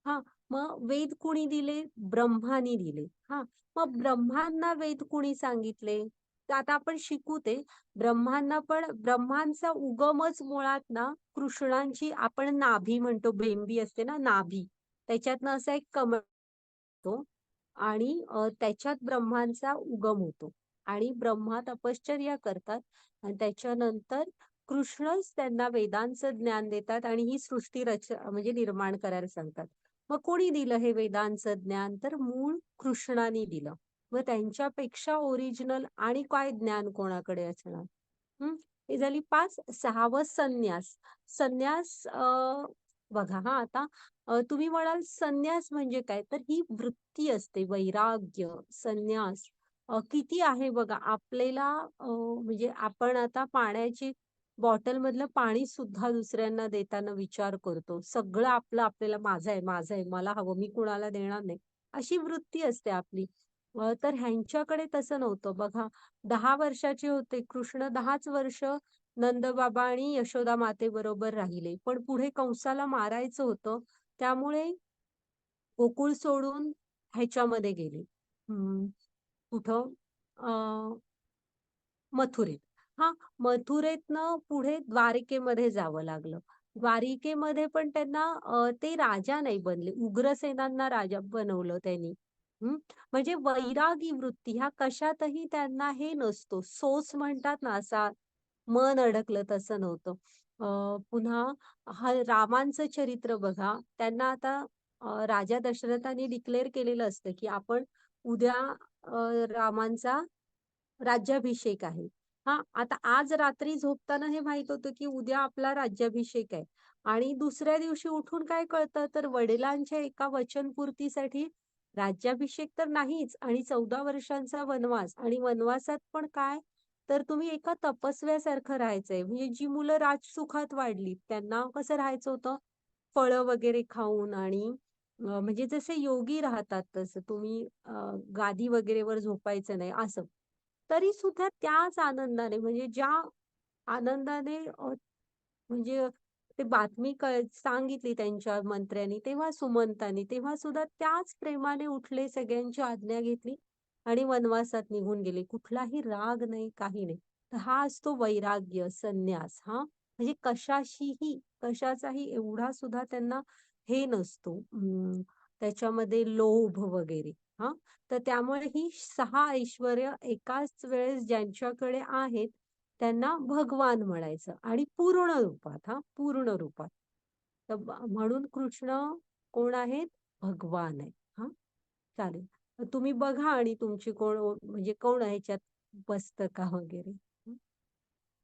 हां, मग वेद कुणी दिले? ब्रह्मानी दिले. हां, मग ब्रह्मांना वेद कुणी सांगितले? तर आता आपण शिकू ते. ब्रह्मांचा उगमच मुळात ना कृष्णांची आपण नाभी म्हणतो, बेंबी असते ना नाभी. त्याच्यातनं असा एक कमळ तो आणि त्याच्यात ब्रह्मांचा उगम होतो आणि ब्रह्मा तपश्चर्या करतात आणि त्याच्यानंतर कृष्णच त्यांना वेदांचं ज्ञान देतात आणि ही सृष्टी म्हणजे निर्माण करायला सांगतात. मग कोणी दिलं हे वेदांचं ज्ञान? तर मूळ कृष्णाने दिलं. मग त्यांच्यापेक्षा ओरिजिनल आणि काय ज्ञान कोणाकडे असणार? ही झाली 5. 6वं संन्यास. संन्यास बघा हां, आता तुम्ही म्हणाल संन्यास म्हणजे काय? तर ही वृत्ती असते, वैराग्य, संन्यास. किती आहे बघा आपल्याला म्हणजे आपण आता पाण्याची बॉटलमधलं पाणी सुद्धा दुसऱ्यांना देताना विचार करतो. सगळं आपलं आपल्याला माझं आहे, माझं आहे, मला हवं, मी कुणाला देणार नाही. अशी वृत्ती असते आपली. तर ह्यांच्याकडे तसं नव्हतं. बघा 10 वर्षाचे होते कृष्ण 10च वर्ष नंदबाबा आणि यशोदा मातेबरोबर राहिले. पण पुढे कंसाला मारायचं होतं. त्यामुळे गोकुळ सोडून ह्याच्यामध्ये गेले. कुठं? अ, मथुरेत. हां, मथुरेतनं पुढे द्वारिकेमध्ये जावं लागलं. द्वारिकेमध्ये पण त्यांना ते राजा नाही बनले. उग्रसेनांना राजा बनवलं त्यांनी. म्हणजे वैरागी वृत्ती ह्या कशातही त्यांना हे नसतो. सोच म्हणतात ना असा मन अडकलं तसं नव्हतं. पुन्हा रामांचं चरित्र बघा. त्यांना आता राजा दशरथाने डिक्लेअर केलेलं असतं, की आपण उद्या रामांचा राज्याभिषेक आहे. हा, आता आज रात्री झोपताना हे माहित होतं की उद्या आपला राज्याभिषेक आहे आणि दुसऱ्या दिवशी उठून काय कळतं तर वडिलांच्या एका वचनपूर्तीसाठी राज्याभिषेक तर नाहीच आणि 14 वर्षांचा वनवास आणि वनवासात पण काय तर तुम्ही एका तपस्व्यासारखं राहायचंय म्हणजे जी मुलं राजसुखात वाढली त्यांना कसं राहायचं होतं फळं वगैरे खाऊन आणि म्हणजे जसे योगी राहतात तसं तुम्ही गादी वगैरेवर झोपायचं नाही असं तरी सुद्धा त्याच आनंदाने म्हणजे ज्या आनंदाने म्हणजे ते बातमी सांगितली त्यांच्या मंत्र्यांनी तेव्हा सुमंतांनी तेव्हा सुद्धा त्याच प्रेमाने उठले सगळ्यांची आज्ञा घेतली आणि वनवासात निघून गेले कुठलाही राग नाही काही नाही तर हा असतो वैराग्य संन्यास हा म्हणजे कशाचाही एवढा सुद्धा त्यांना हे नसतो त्याच्यामध्ये लोभ वगैरे हा तर त्यामुळे ही 6 ऐश्वर्य एकाच वेळेस ज्यांच्याकडे आहेत त्यांना भगवान म्हणायचं आणि पूर्ण रूपात पूर्ण रूपात तर म्हणून कृष्ण कोण आहेत भगवान आहे हा चालेल तर तुम्ही बघा आणि तुमची कोण म्हणजे कोण ह्याच्यात बसतं का वगैरे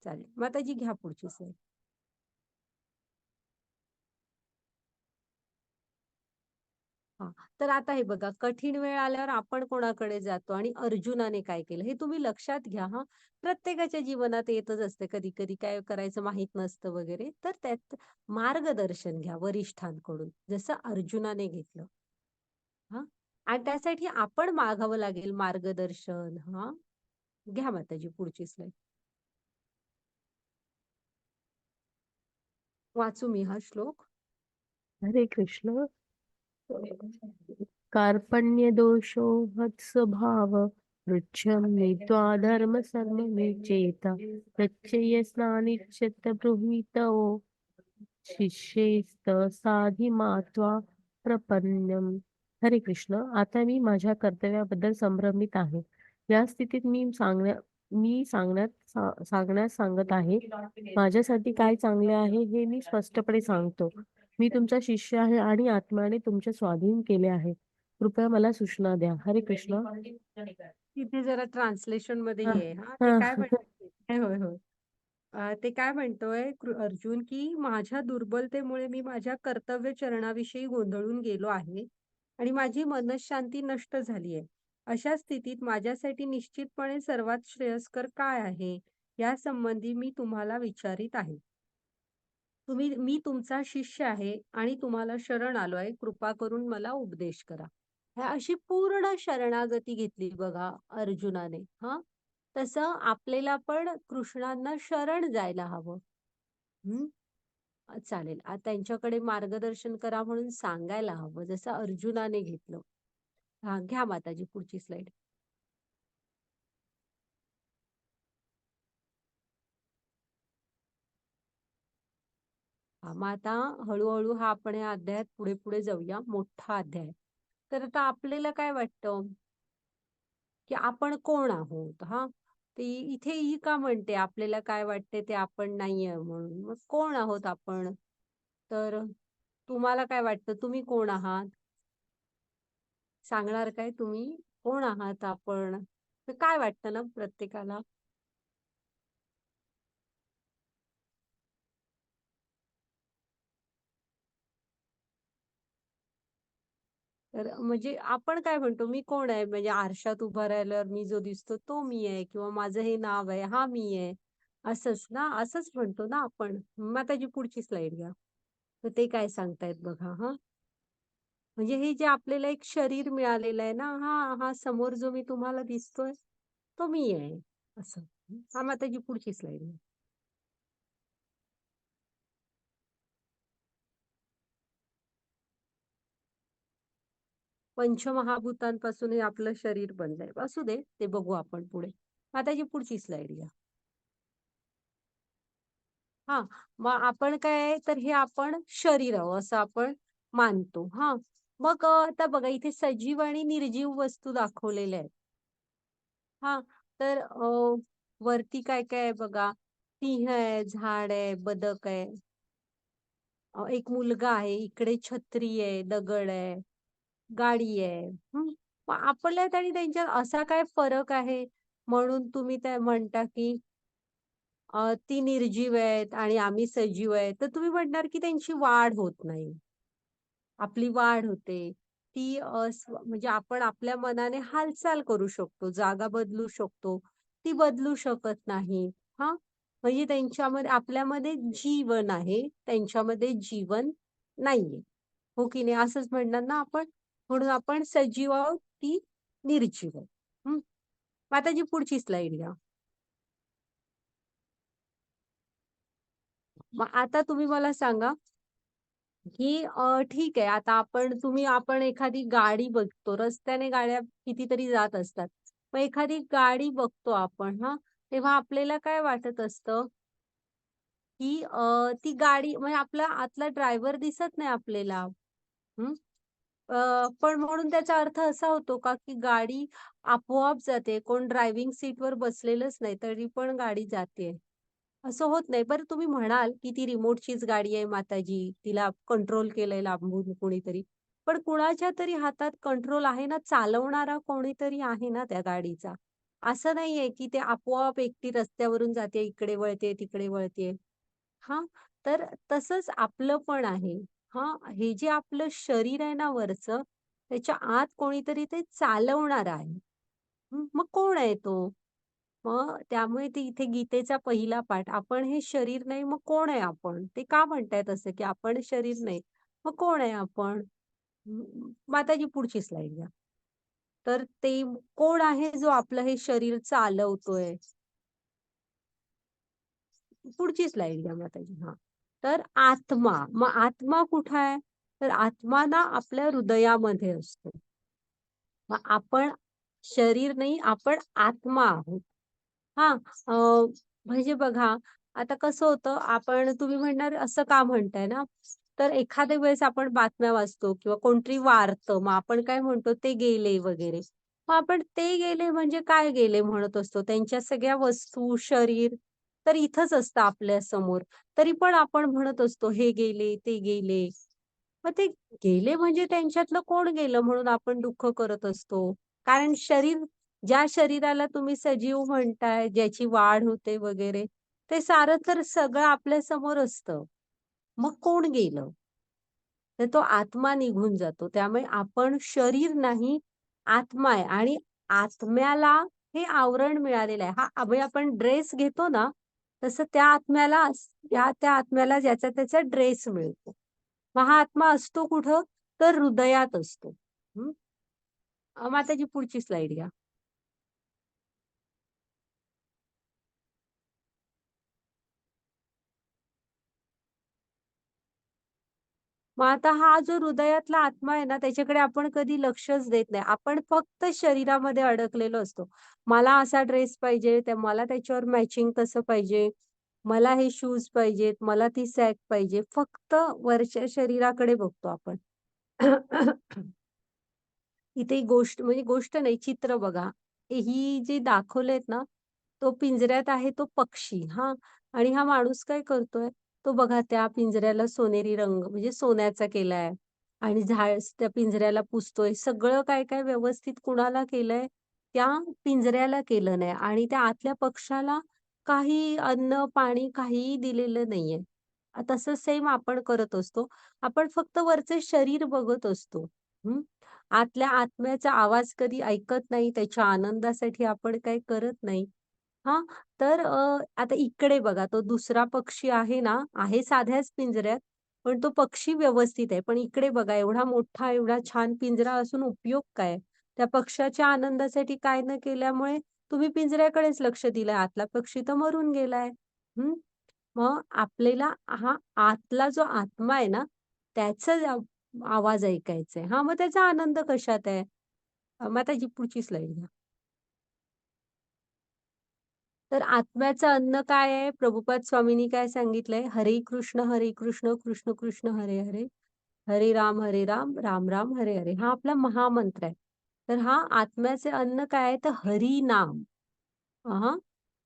चालेल माताजी घ्या पुढची सर हा तर आता हे बघा कठीण वेळ आल्यावर आपण कोणाकडे जातो आणि अर्जुनाने काय केलं हे तुम्ही लक्षात घ्या हा प्रत्येकाच्या जीवनात येतच असते कधी कधी काय करायचं माहित नसतं वगैरे तर त्यात मार्गदर्शन घ्या वरिष्ठांकडून जसं अर्जुनाने घेतलं हा आणि त्यासाठी आपण मागावं लागेल मार्गदर्शन हा घ्या माताजी पुढची स्लाईड वाचू मी हा श्लोक हरे कृष्ण. कार्पण्यदोषो हत्स्वभाव पृच्छन्मे त्वाधर्म सर्वमे चेता प्रत्ययस्नानिच्यत ब्रूहीतो शिष्येस्त साधी मात्वा प्रपन्नम. हरे कृष्ण. आता मी माझ्या कर्तव्याबद्दल संभ्रमित आहे. या स्थितीत सांगण्यास सांगत आहे. माझ्यासाठी काय चांगले आहे हे मी स्पष्टपणे सांगतो. मी तुमचा शिष्य आहे आणि आत्म्याने तुमचे स्वाधीन केले आहे. कृपया मला सूचना द्या. हरे कृष्ण. तिथे जरा ट्रान्सलेशन मध्ये हा, हे आहे हा ते हा. काय म्हणतोय होय होय ते काय म्हणतोय अर्जुन की माझ्या दुर्बलतेमुळे मी माझ्या कर्तव्य चरणाविषयी गोंधळून गेलो आहे आणि माझी मनशांती नष्ट झाली आहे अशा स्थितीत माझ्यासाठी निश्चितपणे सर्वात श्रेयस्कर काय आहे या संबंधी मी तुम्हाला विचारित आहे मी तुमचा शिष्य आहे आणि तुम्हाला शरण आलो आहे कृपा करून मला उपदेश करा ह्या अशी पूर्ण शरणागती घेतली बघा अर्जुनाने हा तसं आपल्याला पण कृष्णांना शरण जायला हवं चालेल त्यांच्याकडे मार्गदर्शन करा म्हणून सांगायला हवं जसं अर्जुनाने घेतलं हा घ्या माताजी पुढची स्लाइड मग आता हळूहळू हा आपण या अध्यायात पुढे पुढे जाऊया मोठा अध्याय तर आता आपल्याला काय वाटतं की आपण कोण आहोत हा ते इथे ही का म्हणते आपल्याला काय वाटते ते आपण नाहीये म्हणून मग कोण आहोत आपण तर तुम्हाला काय वाटतं तुम्ही कोण आहात सांगणार काय तुम्ही कोण आहात आपण काय वाटतं ना प्रत्येकाला तर म्हणजे आपण काय म्हणतो मी कोण आहे म्हणजे आरशात उभा राहिल्यावर मी जो दिसतो तो मी आहे किंवा माझं हे नाव आहे हा मी आहे असंच ना असंच म्हणतो ना आपण मग त्याची पुढची स्लाइड घ्या तर ते काय सांगतायत बघा हा म्हणजे हे जे आपल्याला एक शरीर मिळालेलं आहे ना हा हा समोर जो मी तुम्हाला दिसतोय तो मी आहे असं हा मग त्याची पुढची स्लाइड घ्या पंचमहाभूतांपासून हे आपलं शरीर बनलंय असू दे ते बघू आपण पुढे मग त्याची पुढची स्लाइड घ्या हा मग आपण काय तर हे आपण शरीर आहोत असं आपण मानतो हा मग आता बघा इथे सजीव आणि निर्जीव वस्तू दाखवलेल्या आहेत हा तर वरती काय काय आहे बघा सिंह आहे झाड आहे बदक आहे एक मुलगा आहे इकडे छत्री आहे दगड आहे गाडी आहे मग आपल्यात आणि त्यांच्यात असा काय फरक आहे म्हणून तुम्ही त्या म्हणता की ती निर्जीव आहेत आणि आम्ही सजीव आहेत, तर तुम्ही म्हणणार की त्यांची वाढ होत नाही. आपली वाढ होते. ती म्हणजे आपण आपल्या मनाने हालचाल करू शकतो, जागा बदलू शकतो. ती बदलू शकत नाही. हां, म्हणजे त्यांच्यामध्ये आपल्यामध्ये जीवन आहे, त्यांच्यामध्ये जीवन नाहीये. हो की नाही? असंच म्हणणार ना आपण? म्हणून आपण सजीव आहोत, ती निर्जीव आहे. हं. मग आता जी पुढची स्लाईड घ्या. मग आता तुम्ही मला सांगा की ठीक आहे आता आपण एखादी गाडी बघतो. रस्त्याने गाड्या कितीतरी जात असतात. मग एखादी गाडी बघतो आपण हां, तेव्हा आपल्याला काय वाटत असतं, की ती गाडी म्हणजे आपला आतला ड्रायव्हर दिसत नाही आपल्याला. हं. पण म्हणून त्याचा अर्थ असा होतो का, की गाडी आपोआप जाते. कोण ड्रायव्हिंग सीटवर बसलेलंच नाही, तरी पण गाडी जातेय. असं होत नाही. बरं तुम्ही म्हणाल, की ती रिमोटचीच गाडी आहे माताजी, तिला कंट्रोल केलंय लांबून कोणीतरी. पण कुणाच्या तरी हातात कंट्रोल आहे ना, चालवणारा कोणीतरी आहे ना त्या गाडीचा. असं नाहीये, की ते आपोआप एकटी रस्त्यावरून जाते, इकडे वळते, तिकडे वळते. हां, तर तसंच आपलं पण आहे. हां, हे जे आपलं शरीर आहे ना वरचं, त्याच्या आत कोणीतरी ते चालवणारं आहे. मग कोण आहे तो? मग त्यामुळे ते इथे गीतेचा पहिला पाठ, आपण हे शरीर नाही, मग कोण आहे आपण? ते का म्हणतायत असं, की आपण शरीर नाही, मग कोण आहे आपण? माताजी पुढची स्लाईड घ्या. तर ते कोण आहे जो आपलं हे शरीर चालवतोय? पुढची स्लाईड घ्या माताजी. हां. तर आत्मा. मग आत्मा कुठं आहे? तर आत्मा ना आपल्या हृदयामध्ये असतो. मग आपण शरीर नाही, आपण आत्मा आहोत. हां, म्हणजे बघा, आता कसं होतं, तुम्ही म्हणणार असं का म्हणताय ना, तर एखाद्या वेळेस आपण बातम्या वाचतो किंवा कोणतरी वारतं, मग आपण काय म्हणतो, ते गेले वगैरे. मग आपण ते गेले म्हणजे काय गेले म्हणत असतो. त्यांच्या सगळ्या वस्तू, शरीर तर इथंच असतं आपल्यासमोर. तरी पण आपण म्हणत असतो, हे गेले, ते गेले. मग ते गेले म्हणजे त्यांच्यातलं कोण गेलं म्हणून आपण दुःख करत असतो. कारण ज्या शरीराला तुम्ही सजीव म्हणताय, ज्याची वाढ होते वगैरे, ते सारं तर सगळं आपल्यासमोर असतं. मग कोण गेलं? तर तो आत्मा निघून जातो. त्यामुळे आपण शरीर नाही, आत्मा आहे आणि आत्म्याला हे आवरण मिळालेलं आहे. म्हणजे आपण ड्रेस घेतो ना, तसं त्या आत्म्याला ज्याचा त्याचा ड्रेस मिळतो. मग हा आत्मा असतो कुठं? तर हृदयात असतो. हं. माताजी पुढची स्लाईड घ्या. मग आता हा जो हृदयातला आत्मा आहे ना, त्याच्याकडे आपण कधी लक्षच देत नाही. आपण फक्त शरीरामध्ये अडकलेलो असतो. मला असा ड्रेस पाहिजे, मला त्याच्यावर मॅचिंग तसं पाहिजे, मला हे शूज पाहिजेत, मला ती सॅक पाहिजे. फक्त वरच्या शरीराकडे बघतो आपण. इथे म्हणजे गोष्ट नाही, चित्र बघा. ही जी दाखवलेत ना, तो पिंजऱ्यात आहे तो पक्षी हां. आणि हा माणूस काय करतोय, तो बघा त्या पिंजऱ्याला सोनेरी रंग म्हणजे सोन्याचा केलाय आणि त्या पिंजऱ्याला पुसतोय. सगळं काय-काय व्यवस्थित कुणाला केलंय? त्या पिंजऱ्याला केलं नाही आणि त्या आतल्या पक्षाला काही अन्न, पाणी काहीही दिलेलं नाहीये. तसं सेम आपण करत असतो. आपण फक्त वरचे शरीर बघत असतो. आतल्या आत्म्याचा आवाज कधी ऐकत नाही, त्याच्या आनंदासाठी आपण काही करत नाही. हां, तर आता इकडे बघा तो दुसरा पक्षी आहे ना, आहे साध्याच पिंजऱ्यात, पण तो पक्षी व्यवस्थित आहे. पण इकडे बघा एवढा मोठा, एवढा छान पिंजरा असून उपयोग काय? त्या पक्षाच्या आनंदासाठी काय न केल्यामुळे तुम्ही पिंजऱ्याकडेच लक्ष दिलंय. आतला पक्षी तर मरून गेलाय. हं. मग आपल्याला हा आतला जो आत्मा आहे ना, त्याचा आवाज ऐकायचा आहे. हां, मग त्याचा आनंद कशात आहे? मग त्याची पुढची स्लाईड घ्या. तर आत्म्याचं अन्न काय आहे? प्रभुपाद स्वामींनी काय सांगितलंय? हरे कृष्ण, कृष्ण कृष्ण हरे हरे, हरे राम, राम राम हरे हरे. हा आपला महामंत्र आहे. तर हा आत्म्याचे अन्न काय आहे? तर हरिनाम. हां,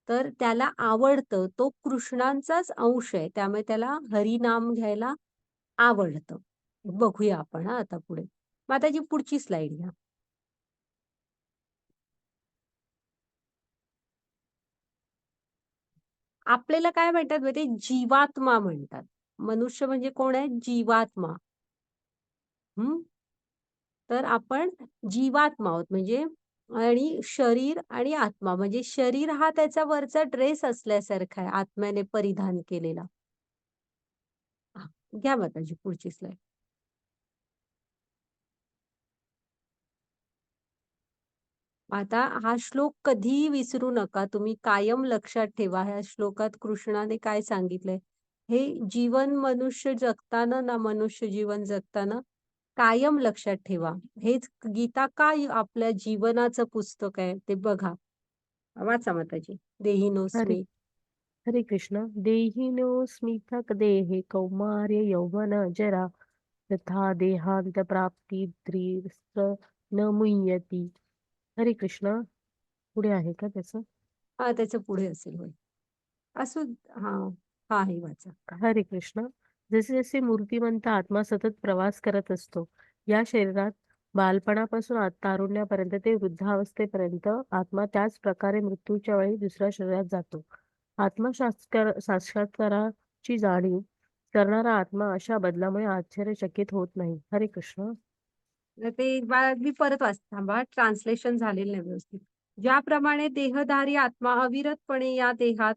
तर त्याला आवडतं. तो कृष्णांचाच अंश आहे. त्यामुळे त्याला हरिनाम घ्यायला आवडतं. बघूया आपण हां, आता पुढे. मग आता जी पुढची स्लाईड घ्या. आपल्याला काय म्हणतात माहिती जीवात्मा म्हणतात. मनुष्य म्हणजे कोण आहे? जीवात्मा. हं. तर आपण जीवात्मा आहोत म्हणजे आणि शरीर आणि आत्मा म्हणजे शरीर हा त्याचा वरचा ड्रेस असल्यासारखा आहे आत्म्याने परिधान केलेला. हां, घ्या माताजी पुढची स्लाईड. आता हा श्लोक कधीही विसरू नका. तुम्ही कायम लक्षात ठेवा. ह्या श्लोकात कृष्णाने काय सांगितलंय? हे जीवन मनुष्य जगताना ना मनुष्य जीवन जगताना कायम लक्षात ठेवा. हेच गीता का आपल्या जीवनाचं पुस्तक आहे ते बघा. वाचा माताजी. हरे देहिनोस्मी. हरे कृष्ण. देहिनोऽस्मिथक देहे कौमार्य यौवन जरा तथा देहांत प्राप्ती न मुह्यति. हरे कृष्ण. पुढे आहे का त्याचं? हां, त्याच्या पुढे असेल होय. असू हां, हां, हे वाचा. हरे कृष्ण. जसे जसे मूर्तिमंत आत्मा सतत प्रवास करत असतो या शरीरात बालपणापासून तारुण्यापर्यंत ते वृद्धावस्थेपर्यंत आत्मा त्याच प्रकारे मृत्यूच्या वेळी दुसऱ्या शरीरात जातो. साक्षात्काराची जाणीव करणारा आत्मा अशा बदलामुळे आश्चर्यचकित होत नाही. हरे कृष्ण. तर ते मी परत वाचते थांबा. ट्रान्सलेशन झालेलं नाही व्यवस्थित. ज्याप्रमाणे देहधारी आत्मा अविरतपणे या देहात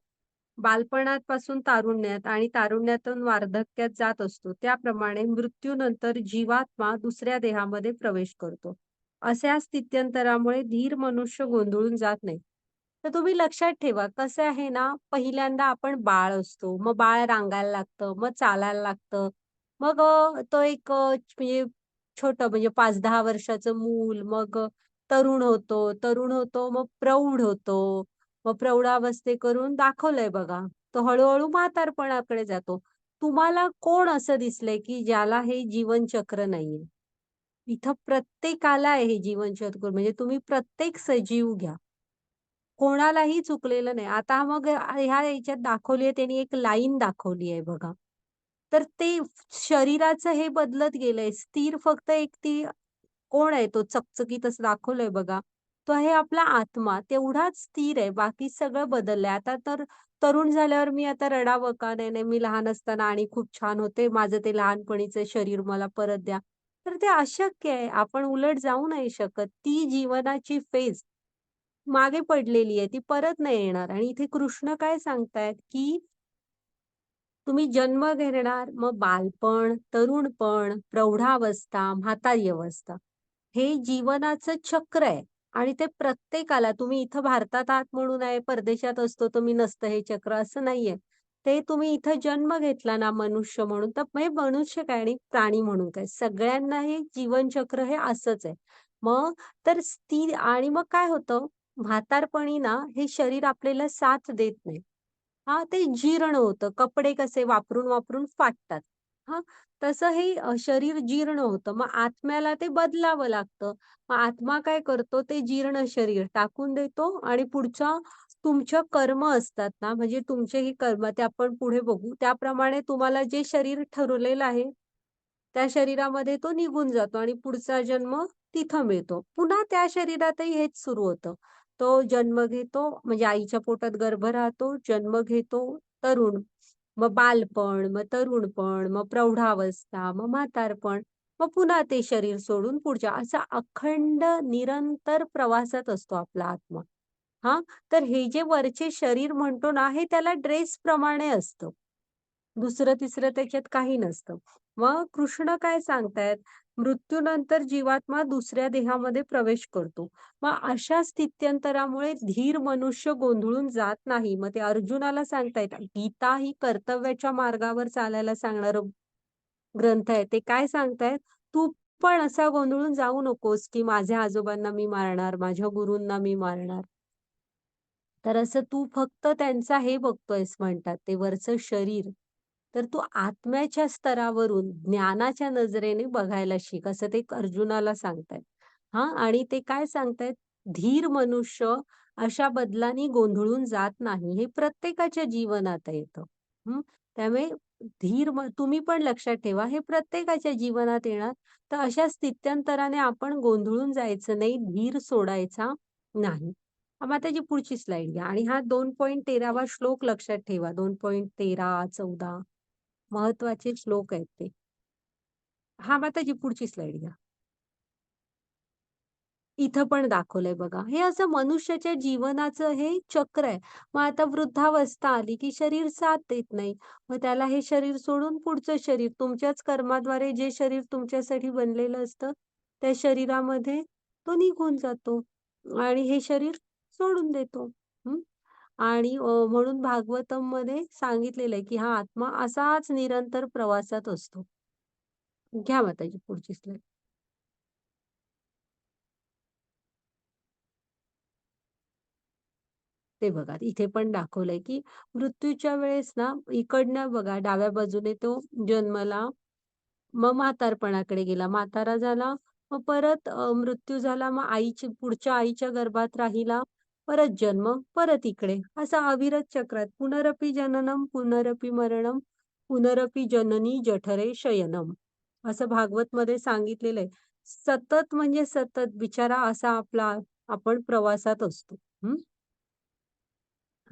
बालपणापासून तारुण्यात आणि तारुण्यातून वार्धक्यात जात असतो, त्याप्रमाणे मृत्यूनंतर जीवात्मा दुसऱ्या देहामध्ये प्रवेश करतो. अशा स्थित्यंतरामुळे धीर मनुष्य गोंधळून जात नाही. तर तुम्ही लक्षात ठेवा, कसं आहे ना, पहिल्यांदा आपण बाळ असतो, मग बाळ रांगायला लागतं, मग चालायला लागतं. मग तो एक म्हणजे छोटं म्हणजे 5-10 वर्षाचं मूल, मग तरुण होतो, मग प्रौढ होतो. मग प्रौढावस्थे करून दाखवलंय बघा. तो हळू-हळू म्हातारपणाकडे जातो. तुम्हाला कोण असं दिसलंय, की ज्याला हे जीवनचक्र नाहीये? इथं प्रत्येकाला आहे हे जीवनचक्र म्हणजे तुम्ही प्रत्येक सजीव घ्या. कोणालाही चुकलेलं नाही. आता मग ह्या ह्याच्यात दाखवली आहे त्यांनी एक लाईन दाखवली आहे बघा. तर ते शरीराचं हे बदलत गेलंय. स्थिर फक्त एक ती कोण आहे तो चकचकीत असं दाखवलंय बघा. तो आहे आपला आत्मा. तेवढाच स्थिर आहे. बाकी सगळं बदललंय. आता तर तरुण झाल्यावर मी आता रडावं का? नाही, नाही मी लहान असताना आणि खूप छान होते. माझं ते लहानपणीचं शरीर मला परत द्या. तर ते अशक्य आहे. आपण उलट जाऊ नाही शकत. ती जीवनाची फेज मागे पडलेली आहे. ती परत नाही येणार आणि इथे कृष्ण काय सांगतायत, की तुम्ही जन्म घेणार, मग बालपण, तरुणपण, प्रौढावस्था, म्हातारी अवस्था. हे जीवनाचं चक्र आहे आणि ते प्रत्येकाला तुम्ही इथं भारतात आहात म्हणून आहे, परदेशात असतो तर मी नसतं हे चक्र असं नाहीये. ते तुम्ही इथं जन्म घेतला ना मनुष्य म्हणून, तर म्हणजे मनुष्य काय आणि प्राणी म्हणून काय, सगळ्यांना हे जीवनचक्र हे असंच आहे. मग तर स्थिर आणि मग काय होतं, म्हातारपणी ना हे शरीर आपल्याला साथ देत नाही. हां, ते जीर्ण होतं. कपडे कसे वापरून फाटतात. हां, तसं हे शरीर जीर्ण होतं. मग आत्म्याला ते बदलावं लागतं. मग आत्मा काय करतो, ते जीर्ण शरीर टाकून देतो आणि पुढच्या तुमच्या कर्म असतात ना, म्हणजे तुमचे हे कर्म ते आपण पुढे बघू. त्याप्रमाणे तुम्हाला जे शरीर ठरवलेलं आहे, त्या शरीरामध्ये तो निघून जातो आणि पुढचा जन्म तिथं मिळतो. पुन्हा त्या शरीरातही हेच सुरू होतं. तो जन्म घेतो म्हणजे आईच्या पोटात गर्भ राहतो, जन्म घेतो तरुण, मग बालपण, मग तरुणपण, मग प्रौढावस्था, मग म्हातारपण, मग पुन्हा ते शरीर सोडून पुढच्या असा अखंड निरंतर प्रवासात असतो आपला आत्मा. हां, तर हे जे वरचे शरीर म्हणतो ना, हे त्याला ड्रेसप्रमाणे असतं. दुसरं-तिसरं त्याच्यात काही नसतं. मग कृष्ण काय सांगतायत, मृत्यूनंतर जीवात्मा दुसऱ्या देहामध्ये प्रवेश करतो. मग अशा स्थित्यंतरामुळे धीर मनुष्य गोंधळून जात नाही. मग ते अर्जुनाला सांगतायत, गीता ही कर्तव्याच्या मार्गावर चालायला सांगणारं ग्रंथ आहे. ते काय सांगतायत, तू पण असा गोंधळून जाऊ नकोस, की माझ्या आजोबांना मी मारणार, माझ्या गुरूंना मी मारणार. तर असं तू फक्त त्यांचा हे बघतोयस म्हणतात, ते वरचं शरीर. तर तू आत्म्याच्या स्तरावरून ज्ञानाच्या नजरेने बघायला शिक, असं ते अर्जुनाला सांगतायत. हां, आणि ते काय सांगतायत, धीर मनुष्य अशा बदलांनी गोंधळून जात नाही. हे प्रत्येकाच्या जीवनात येतं. हं, त्यामुळे तुम्ही पण लक्षात ठेवा, हे प्रत्येकाच्या जीवनात येणार. तर अशा स्थित्यंतराने आपण गोंधळून जायचं नाही, धीर सोडायचा नाही. माताजी पुढची स्लाइड घ्या आणि हा 2.13वा श्लोक लक्षात ठेवा. 2.13, 14 महत्वाचे श्लोक आहेत ते. माताजी पुढची स्लाइड घ्या. इथं पण दाखवलंय बघा. हे असं मनुष्याच्या जीवनाचं हे चक्र आहे. मग आता वृद्धावस्था आली की शरीर साथ देत नाही. मग त्याला हे शरीर सोडून पुढचं शरीर तुमच्याच कर्माद्वारे जे शरीर तुमच्यासाठी बनलेलं असतं, त्या शरीरामध्ये तो निघून जातो आणि हे शरीर सोडून देतो. हं. आणि म्हणून भागवतमध्ये सांगितलेलं आहे की हा आत्मा असाच निरंतर प्रवासात असतो. घ्या माताजी पुढची स्लाइड. ते बघा इथे पण दाखवलंय की मृत्यूच्या वेळेस ना इकडनं बघा डाव्या बाजूने तो जन्मला, मग म्हातारपणाकडे गेला, म्हातारा झाला, मग परत मृत्यू झाला, मग पुढच्या आईच्या गर्भात राहिला, परत जन्म, परत इकडे असं अविरत चक्रात पुनरपी जननम पुनरपी मरणम पुनरपी जननी जठरे शयनम असं भागवत मध्ये सांगितलेलं आहे. सतत म्हणजे सतत बिचारा असा आपण प्रवासात असतो.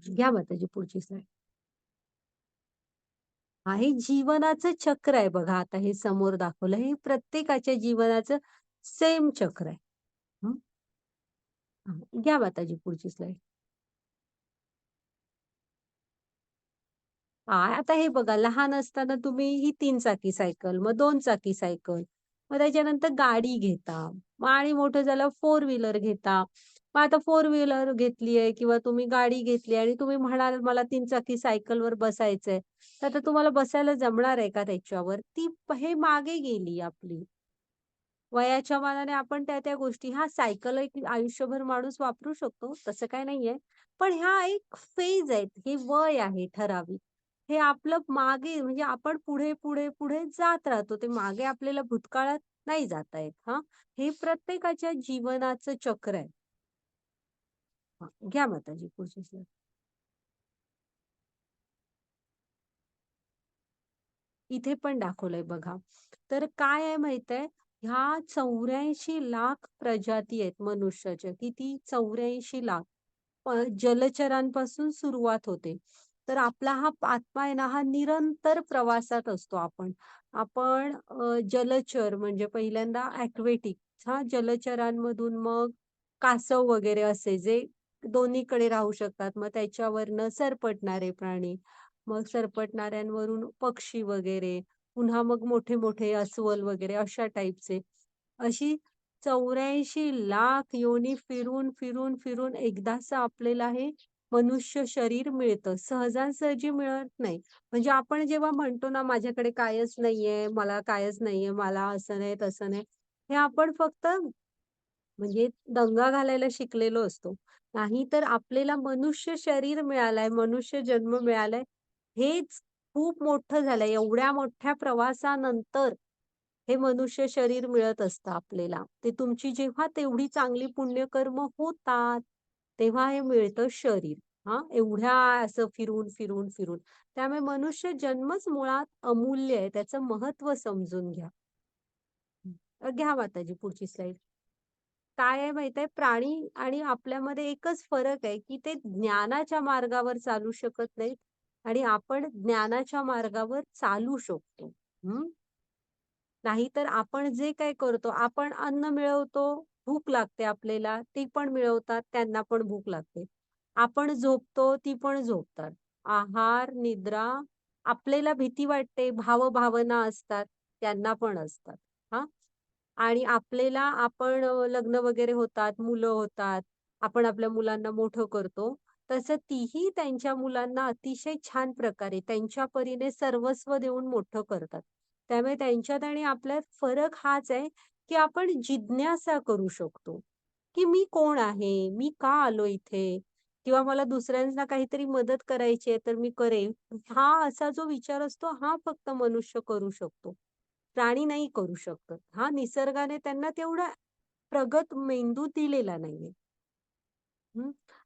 घ्या माताजी पुढची स्लाइड. हे जीवनाचं चक्र आहे बघा. आता हे समोर दाखवलं हे प्रत्येकाच्या जीवनाचं सेम चक्र आहे. हं? घ्या माताजी पुढची स्लाइड. आता हे बघा लहान असताना तुम्ही ही 3 चाकी सायकल, मग 2 चाकी सायकल, मग त्याच्यानंतर गाडी घेता, मग आणि मोठं झालं 4 व्हीलर घेता. मग आता 4 व्हीलर घेतलीये किंवा तुम्ही गाडी घेतली आणि तुम्ही म्हणाल मला 3 चाकी सायकलवर बसायचंय. तर आता तुम्हाला बसायला जमणार आहे का त्याच्यावर? हे मागे गेली आपली. वयाच्या मानाने आपण त्या त्या गोष्टी सायकल एक आयुष्यभर माणूस वापरू शकतो, तसं काही नाहीये. पण एक फेज आहेत, हे वय आहे ठराविक. हे आपलं मागे म्हणजे आपण पुढे, पुढे, पुढे जात राहतो. ते मागे आपल्याला भूतकाळात नाही जाता येत. हे प्रत्येकाच्या जीवनाचं चक्र आहे. घ्या माताजी पुढची स्लाइड. इथे पण दाखवलंय बघा. तर काय आहे माहित आहे, ह्या 84 लाख प्रजाती आहेत मनुष्याच्या. किती? 84 लाख. जलचरांपासून सुरुवात होते. तर आपला आत्मा आहे ना, हा निरंतर प्रवासात असतो आपण. आपण जलचर म्हणजे पहिल्यांदा ॲक्वेटिक जलचरांमधून मग कासव वगैरे असे जे दोन्हीकडे राहू शकतात. मग त्याच्यावरनं सरपटणारे प्राणी, मग सरपटणाऱ्यांवरून पक्षी वगैरे, पुन्हा मग मोठे मोठे अस्वल वगैरे अशा टाईपचे. अशी 84 लाख योनी फिरून फिरून फिरून एकदाच आपल्याला हे मनुष्य शरीर मिळतं. सहजासहजी मिळत नाही. म्हणजे आपण जेव्हा म्हणतो ना माझ्याकडे कायच नाहीये, मला कायच नाहीये, मला असं नाही तसं नाही. हे आपण फक्त म्हणजे दंगा घालायला शिकलेलो असतो. नाहीतर आपल्याला मनुष्य शरीर मिळालंय, मनुष्य जन्म मिळालाय, हेच खूप मोठं झालंय. एवढ्या मोठ्या प्रवासानंतर हे मनुष्य शरीर मिळत असतं आपल्याला. ते तुमची जेव्हा तेवढी चांगली पुण्यकर्म होतात, तेव्हा हे मिळतं शरीर. एवढ्या असं फिरून, फिरून, फिरून. त्यामुळे मनुष्य जन्मच मुळात अमूल्य आहे. त्याचं महत्त्व समजून घ्या. घ्या माताजी पुढची स्लाइड. काय आहे माहित आहे, प्राणी आणि आपल्यामध्ये एकच फरक आहे की ते ज्ञानाच्या मार्गावर चालू शकत नाहीत आणि आपण ज्ञानाच्या मार्गावर चालू शकतो. नाहीतर आपण जे काय करतो, आपण अन्न मिळवतो, भूक लागते आपल्याला, ती पण मिळवतात, त्यांना पण भूक लागते. आपण झोपतो, ती पण झोपतात. आहार, निद्रा, आपल्याला भीती वाटते, भावभावना असतात, त्यांना पण असतात. हां. आणि आपल्याला आपण लग्न वगैरे होतात, मुलं होतात, आपण आपल्या मुलांना मोठं करतो. तसं तीही त्यांच्या मुलांना अतिशय छान प्रकारे त्यांच्या परीने सर्वस्व देऊन मोठं करतात. त्यामुळे त्यांच्यात आणि आपल्यात फरक हाच आहे, की आपण जिज्ञासा करू शकतो, की मी कोण आहे? मी का आलो इथे? किंवा मला दुसऱ्यांना काहीतरी मदत करायची आहे, तर मी करेन. असा जो विचार असतो, फक्त मनुष्य करू शकतो. प्राणी नाही करू शकत. निसर्गाने त्यांना तेवढा प्रगत मेंदू दिलेला नाहीये.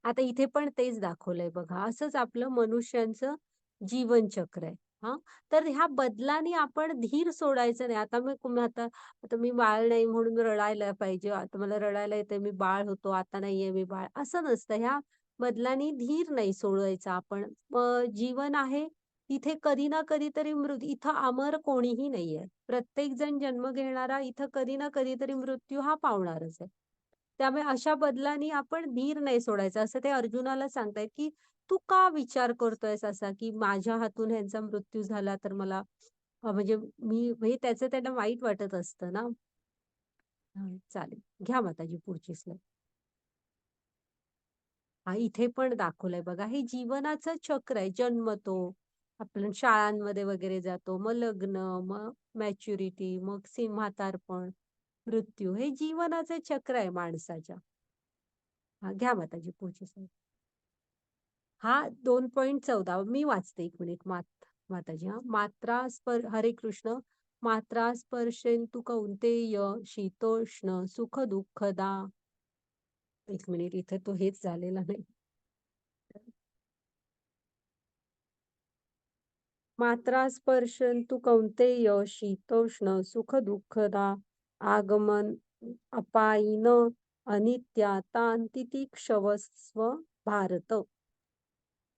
आता इथे पण तेच दाखवलंय बघा. असंच आपलं मनुष्यांचं जीवनचक्र आहे. हा, तर ह्या बदलाने आपण धीर सोडायचं नाही. आता मी बाळ नाही म्हणून रडायला पाहिजे, आता मला रडायला येते, मी बाळ होतो, आता नाहीये मी बाळ, असं नसतं. ह्या बदलाने धीर नाही सोडायचा आपण. जीवन आहे तिथे कधी ना कधीतरी इथं अमर कोणीही नाहीये. प्रत्येक जण जन्म घेणारा इथं कधी ना कधीतरी मृत्यू हा पावणारच आहे. त्यामुळे अशा बदलाने आपण धीर नाही सोडायचा, असं ते अर्जुनाला सांगतायत, की तू का विचार करतोयस असा, की माझ्या हातून ह्यांचा मृत्यू झाला तर मला म्हणजे त्याचं त्यांना वाईट वाटत असतं ना. चालेल, घ्या माताजी पुढची स्लाईड. हा, इथे पण दाखवलंय बघा, हे जीवनाचं चक्र आहे. जन्मतो, आपण शाळांमध्ये वगैरे जातो, मग लग्न, मग मॅच्युरिटी, मग म्हातारपण, मृत्यू, हे जीवनाचं चक्र आहे माणसाच्या. हा, घ्या माताजी पुढची स्लाईड. हा 2.14 मी वाचते, एक मिनिट. माताजी, हा, हरे कृष्ण. मात्रा स्पर्शेंतु कौंतेय शीतोष्ण सुख दुःखदा. एक मिनिट, इथे तो हेच झालेला नाही. मात्रा स्पर्शंतु कौंतेय शीतोष्ण सुख दुःखदा आगमन अपायिन अनित्या तांतितिक्षवस्व भारत.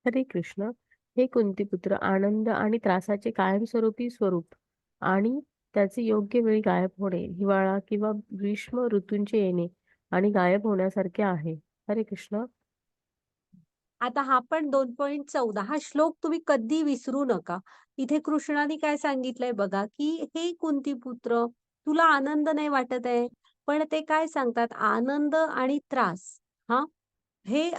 हरे कृष्ण. हे कुंतीपुत्र, आनंद आणि त्रासाचे कायमस्वरूपी स्वरूप आणि त्याचे योग्य वेळी गायब होणे, हिवाळा किंवा ग्रीष्म ऋतूंचे येणे आणि गायब होण्यासारखे आहे. हरे कृष्ण. आता हा पण 2.14 हा श्लोक तुम्ही कधी विसरू नका. इथे कृष्णाने काय सांगितलंय बघा, की हे कुंतीपुत्र, तुला आनंद नाही वाटत आहे, पण ते काय सांगतात, आनंद आणि त्रास, हा, हे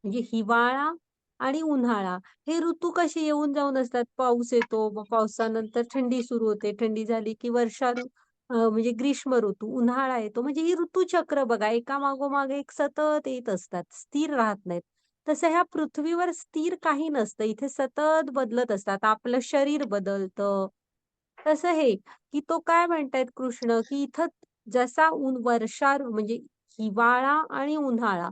म्हणजे हिवाळा आणि उन्हाळा हे ऋतू कसे येऊन जाऊन असतात. पाऊस येतो, मग पावसानंतर थंडी सुरू होते, थंडी झाली की म्हणजे ग्रीष्म ऋतू, उन्हाळा येतो. म्हणजे ही ऋतुचक्र बघा, एका मागोमाग एक सतत येत असतात, स्थिर राहत नाहीत. तसं ह्या पृथ्वीवर स्थिर काही नसतं, इथे सतत बदलत असतात. आपलं शरीर बदलतं. तसं हे, की तो काय म्हणतायत कृष्ण, की इथं जसा म्हणजे हिवाळा आणि उन्हाळा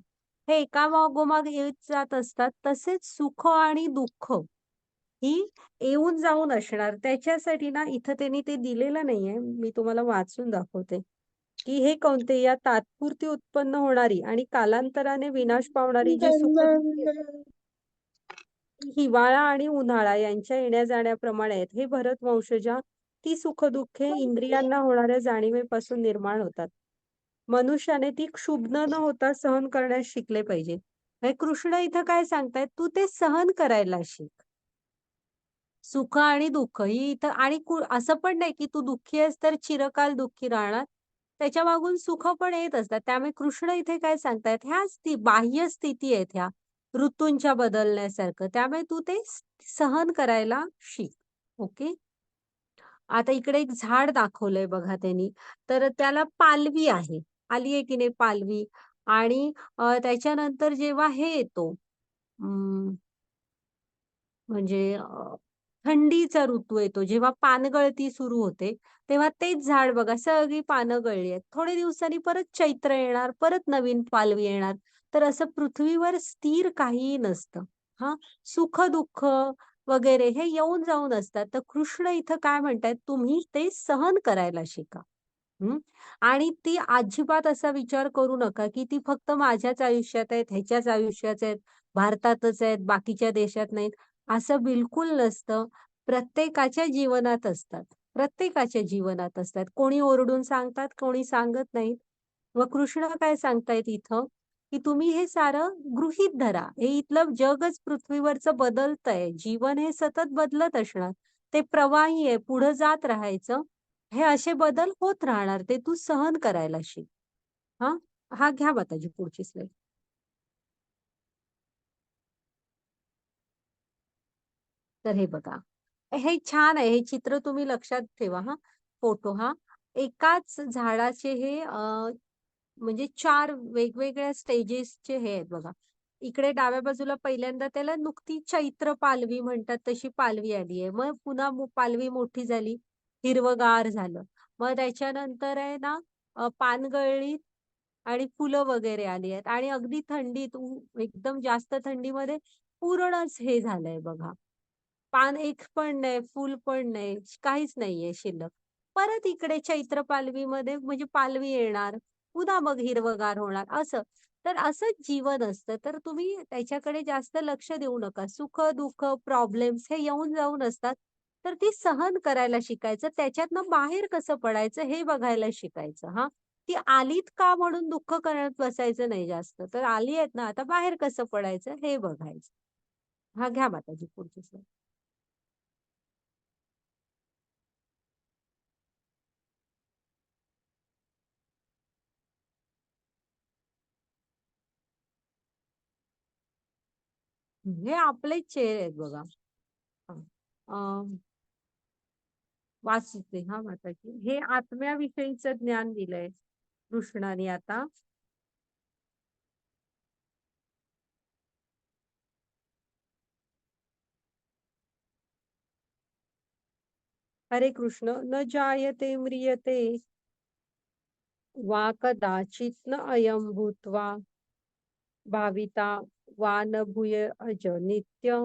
हे एका मागोमाग येत जात असतात, तसेच सुख आणि दुःख ही येऊन जाऊन असणार. त्याच्यासाठी ना इथं त्यांनी ते दिलेलं नाहीये, मी तुम्हाला वाचून दाखवते, की हे कोणते या तात्पुरती उत्पन्न होणारी आणि कालांतराने विनाश पावणारी जी सुख हिवाळा आणि उन्हाळा यांच्या येण्या जाण्याप्रमाणे आहेत. हे भरत वंशजा, ती सुखदुःखे इंद्रियांना होणाऱ्या जाणीवेपासून निर्माण होतात. मनुष्याने ती क्षुब्ध न होता सहन करण्यास शिकले पाहिजे. हे कृष्ण इथं काय सांगतायत, तू ते सहन करायला शिक. सुख आणि दुःख ही इथं, आणि असं पण नाही की तू दुःखी आहेस तर चिरकाल दुःखी राहणार. त्याच्या मागून सुख पण येत असतात. त्यामुळे कृष्ण इथे काय सांगतायत, ह्या बाह्य स्थिती आहेत ह्या ऋतूंच्या बदलण्यासारखं. त्यामुळे तू ते सहन करायला शिक. ओके. आता इकडे एक झाड दाखवलंय बघा त्यांनी, तर त्याला पालवी आहे, आली आहे की नाही पालवी. आणि त्याच्यानंतर जेव्हा हे येतो, म्हणजे थंडीचा ऋतू येतो, जेव्हा पानगळती सुरू होते, तेव्हा तेच झाड बघा, सगळी पानं गळली आहेत. थोडे दिवसांनी परत चैत्र येणार, परत नवीन पालवी येणार. तर असं पृथ्वीवर स्थिर काहीही नसतं. हा, सुख दुःख वगैरे हे येऊन जाऊन असतात. तर कृष्ण इथं काय म्हणतायत, तुम्ही ते सहन करायला शिका. आणि ती अजिबात असा विचार करू नका, की ती फक्त माझ्याच आयुष्यात आहेत, ह्याच्याच आयुष्यात आहेत, भारतातच आहेत, बाकीच्या देशात नाहीत. असं बिलकुल नसतं. प्रत्येकाच्या जीवनात असतात. प्रत्येकाच्या जीवनात असतात. कोणी ओरडून सांगतात, कोणी सांगत नाहीत. मग कृष्ण काय सांगतायत इथं, की तुम्ही हे सारं गृहीत धरा. हे इथलं जगच पृथ्वीवरचं बदलतंय. जीवन हे सतत बदलत असणार. ते प्रवाही आहे, पुढे जात राहायचं. हे असे बदल होत राहणार, ते तू सहन करायला शिक. हा, हा घ्या माताजी पुढची स्लाईड. तर हे बघा, हे छान आहे, हे चित्र तुम्ही लक्षात ठेवा. हा फोटो, हा एकाच झाडाचे हे म्हणजे 4 वेगवेगळ्या स्टेजेसचे हे आहेत बघा. इकडे डाव्या बाजूला पहिल्यांदा त्याला नुकती चैत्र पालवी म्हणतात, तशी पालवी आली आहे. मग पुन्हा पालवी मोठी झाली, हिरवगार झालं. मग त्याच्यानंतर आहे ना पानगळली आणि फुलं वगैरे आली आहेत, आणि अगदी थंडीत एकदम जास्त थंडीमध्ये पूर्णच हे झालंय बघा, पान एक पण नाही, फूल पण नाही, काहीच नाहीये शिल्लक. परत इकडे चैत्र पालवीमध्ये म्हणजे पालवी येणार, पुन्हा मग हिरवंगार होणार असं. तर असंच जीवन असतं. तर तुम्ही त्याच्याकडे जास्त लक्ष देऊ नका. सुख-दुःख, प्रॉब्लेम्स हे येऊन जाऊन असतात. तर ती सहन करायला शिकायचं. त्याच्यातनं बाहेर कसं पडायचं हे बघायला शिकायचं हां. ती आलीत का म्हणून दुःख करत बसायचं नाही जास्त. तर आली आहेत ना, आता बाहेर कसं पडायचं हे बघायचं. हां, घ्या माताजी पुढची स्लाईड. हे आपलेच चेहरे आहेत बघा. हां. अ, वाचते हां माताजी. हे आत्म्याविषयीचं ज्ञान दिलंय कृष्णाने आता. हरे कृष्ण. न जायते म्रियते वा कदाचित न अयं भूत्वा भाविता वा न भूय अज नित्य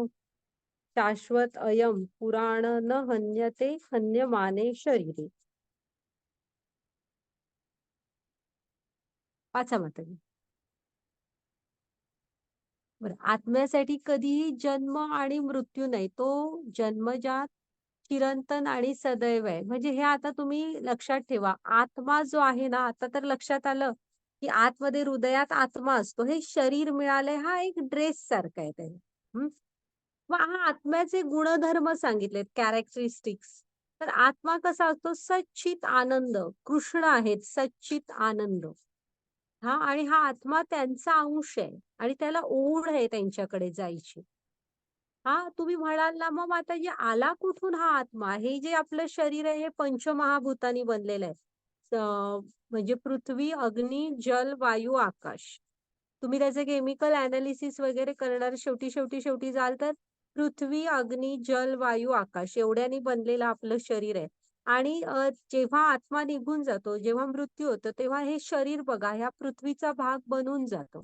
शाश्वत अयं पुराण न हन्यते हन्यमाने शरीरे. वाचा माताजी. बरं, आत्म्यासाठी कधीही जन्म आणि मृत्यू नाही. तो जन्मजात, चिरंतन आणि सदैव आहे. म्हणजे हे आता तुम्ही लक्षात ठेवा. आत्मा जो आहे ना, आता तर लक्षात आलं, की आतमध्ये हृदयात आत्मा असतो. हे शरीर मिळालंय हा एक ड्रेस सारखा आहे ते. हं. मग हा आत्म्याचे गुणधर्म सांगितलेत, कॅरेक्टरिस्टिक्स. तर आत्मा कसा असतो? सच्चित आनंद. कृष्ण आहेत सच्चित आनंद. हां, आणि हा आत्मा त्यांचा अंश आहे आणि त्याला ओढ आहे त्यांच्याकडे जायची. हां, तुम्ही म्हणाल ना, मग माताजी आला कुठून हा आत्मा? हे जे आपलं शरीर आहे हे पंचमहाभूतांनी बनलेलं आहे. म्हणजे पृथ्वी, अग्नी, जल, वायू, आकाश. तुम्ही त्याचे केमिकल एनालिसिस वगैरे करणार शेवटी जाल तर पृथ्वी, अग्नी, जल, वायू, आकाश एवढ्यांनी बनलेलं आपलं शरीर आहे. आणि जेव्हा आत्मा निघून जातो, जेव्हा मृत्यू होतो, तेव्हा हे शरीर बघा ह्या पृथ्वीचा भाग बनून जातो.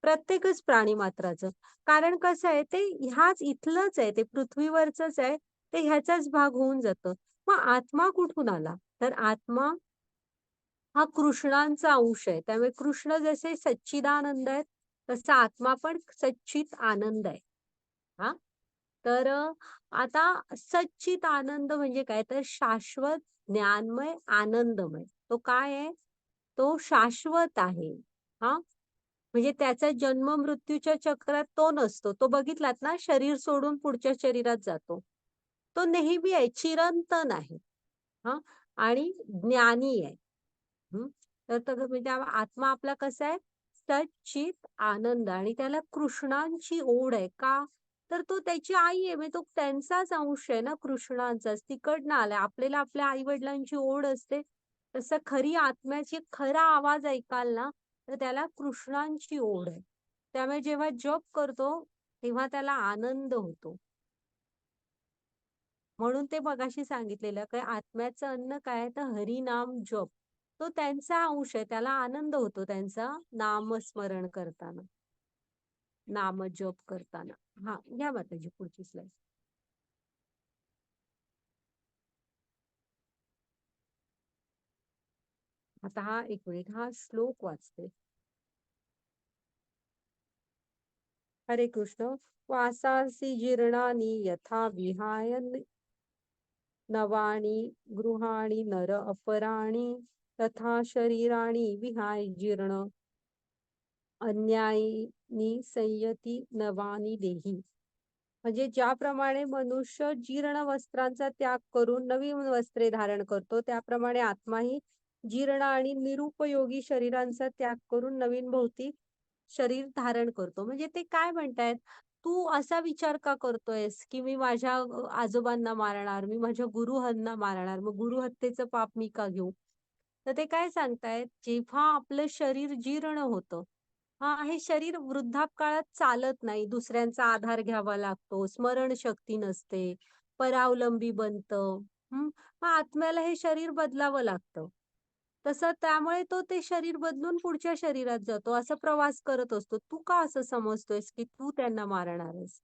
प्रत्येकच प्राणी मात्राचं. कारण कसं आहे ते ह्याच इथलंच आहे, ते पृथ्वीवरचंच आहे, ते ह्याचाच भाग होऊन जातं. मग आत्मा कुठून आला? तर आत्मा हा कृष्णांचा अंश आहे. त्यामुळे कृष्ण जसे सच्चिदानंद आहेत, तसा आत्मा पण सच्चित आनंद आहे. हां. तर आता सच्चित आनंद म्हणजे काय? तर शाश्वत, ज्ञानमय, आनंदमय. तो काय आहे? तो शाश्वत आहे. हां. म्हणजे त्याचा जन्म मृत्यूच्या चक्रात तो नसतो. तो बघितलात ना शरीर सोडून पुढच्या शरीरात जातो. तो नेहमी आहे, चिरंतन आहे. हां. आणि ज्ञानी आहे. हं. तर म्हणजे आत्मा आपला कसा आहे? सच्चित आनंद आणि त्याला कृष्णांची ओढ आहे. का? तर तो त्याची आई आहे. म्हणजे तो त्यांचाच अंश आहे ना कृष्णांचाच. तिकडनं आलाय. आपल्याला आपल्या आई-वडिलांची ओढ असते. तसं खरी आत्म्याची खरा आवाज ऐकाल ना, तर त्याला कृष्णांची ओढ आहे. त्यामुळे जेव्हा जप करतो, तेव्हा त्याला आनंद होतो. म्हणून ते मगाशी सांगितलेलं काय आत्म्याचं अन्न काय तर हरिनाम जप. तो त्यांचा अंश आहे. त्याला आनंद होतो त्यांचा नामस्मरण करताना, नामजप करताना. हां, घ्या माताजी पुढची स्लाईड. आता हा एक मिनिट हा श्लोक वाचते. हरे कृष्ण. वासांसी जीर्णानि यथा विहाय नवाणी गृहाणि नर अपराणी तथा शरीराणि विहाय जीर्ण अन्यायी संयती नवानी देही. म्हणजे ज्याप्रमाणे मनुष्य जीर्ण वस्त्रांचा त्याग करून नवीन वस्त्रे धारण करतो, त्याप्रमाणे आत्माही जीर्ण आणि निरुपयोगी शरीरांचा त्याग करून नवीन भौतिक शरीर धारण करतो. म्हणजे ते काय म्हणतायत, तू असा विचार का करतोयस, की मी माझ्या आजोबांना मारणार, मी माझ्या गुरुहांना मारणार, मग गुरुहत्येचं पाप मी का घेऊ? तर ते काय सांगतायत, जेव्हा आपलं शरीर जीर्ण होतं, हां, हे शरीर वृद्धापकाळात चालत नाही. दुसऱ्यांचा आधार घ्यावा लागतो, स्मरणशक्ती नसते, परावलंबी बनतं. हं. मग आत्म्याला हे शरीर बदलावं लागतं. तसं त्यामुळे तो ते शरीर बदलून पुढच्या शरीरात जातो. असा प्रवास करत असतो. तू का असं समजतोयस, की तू त्यांना मारणार आहेस?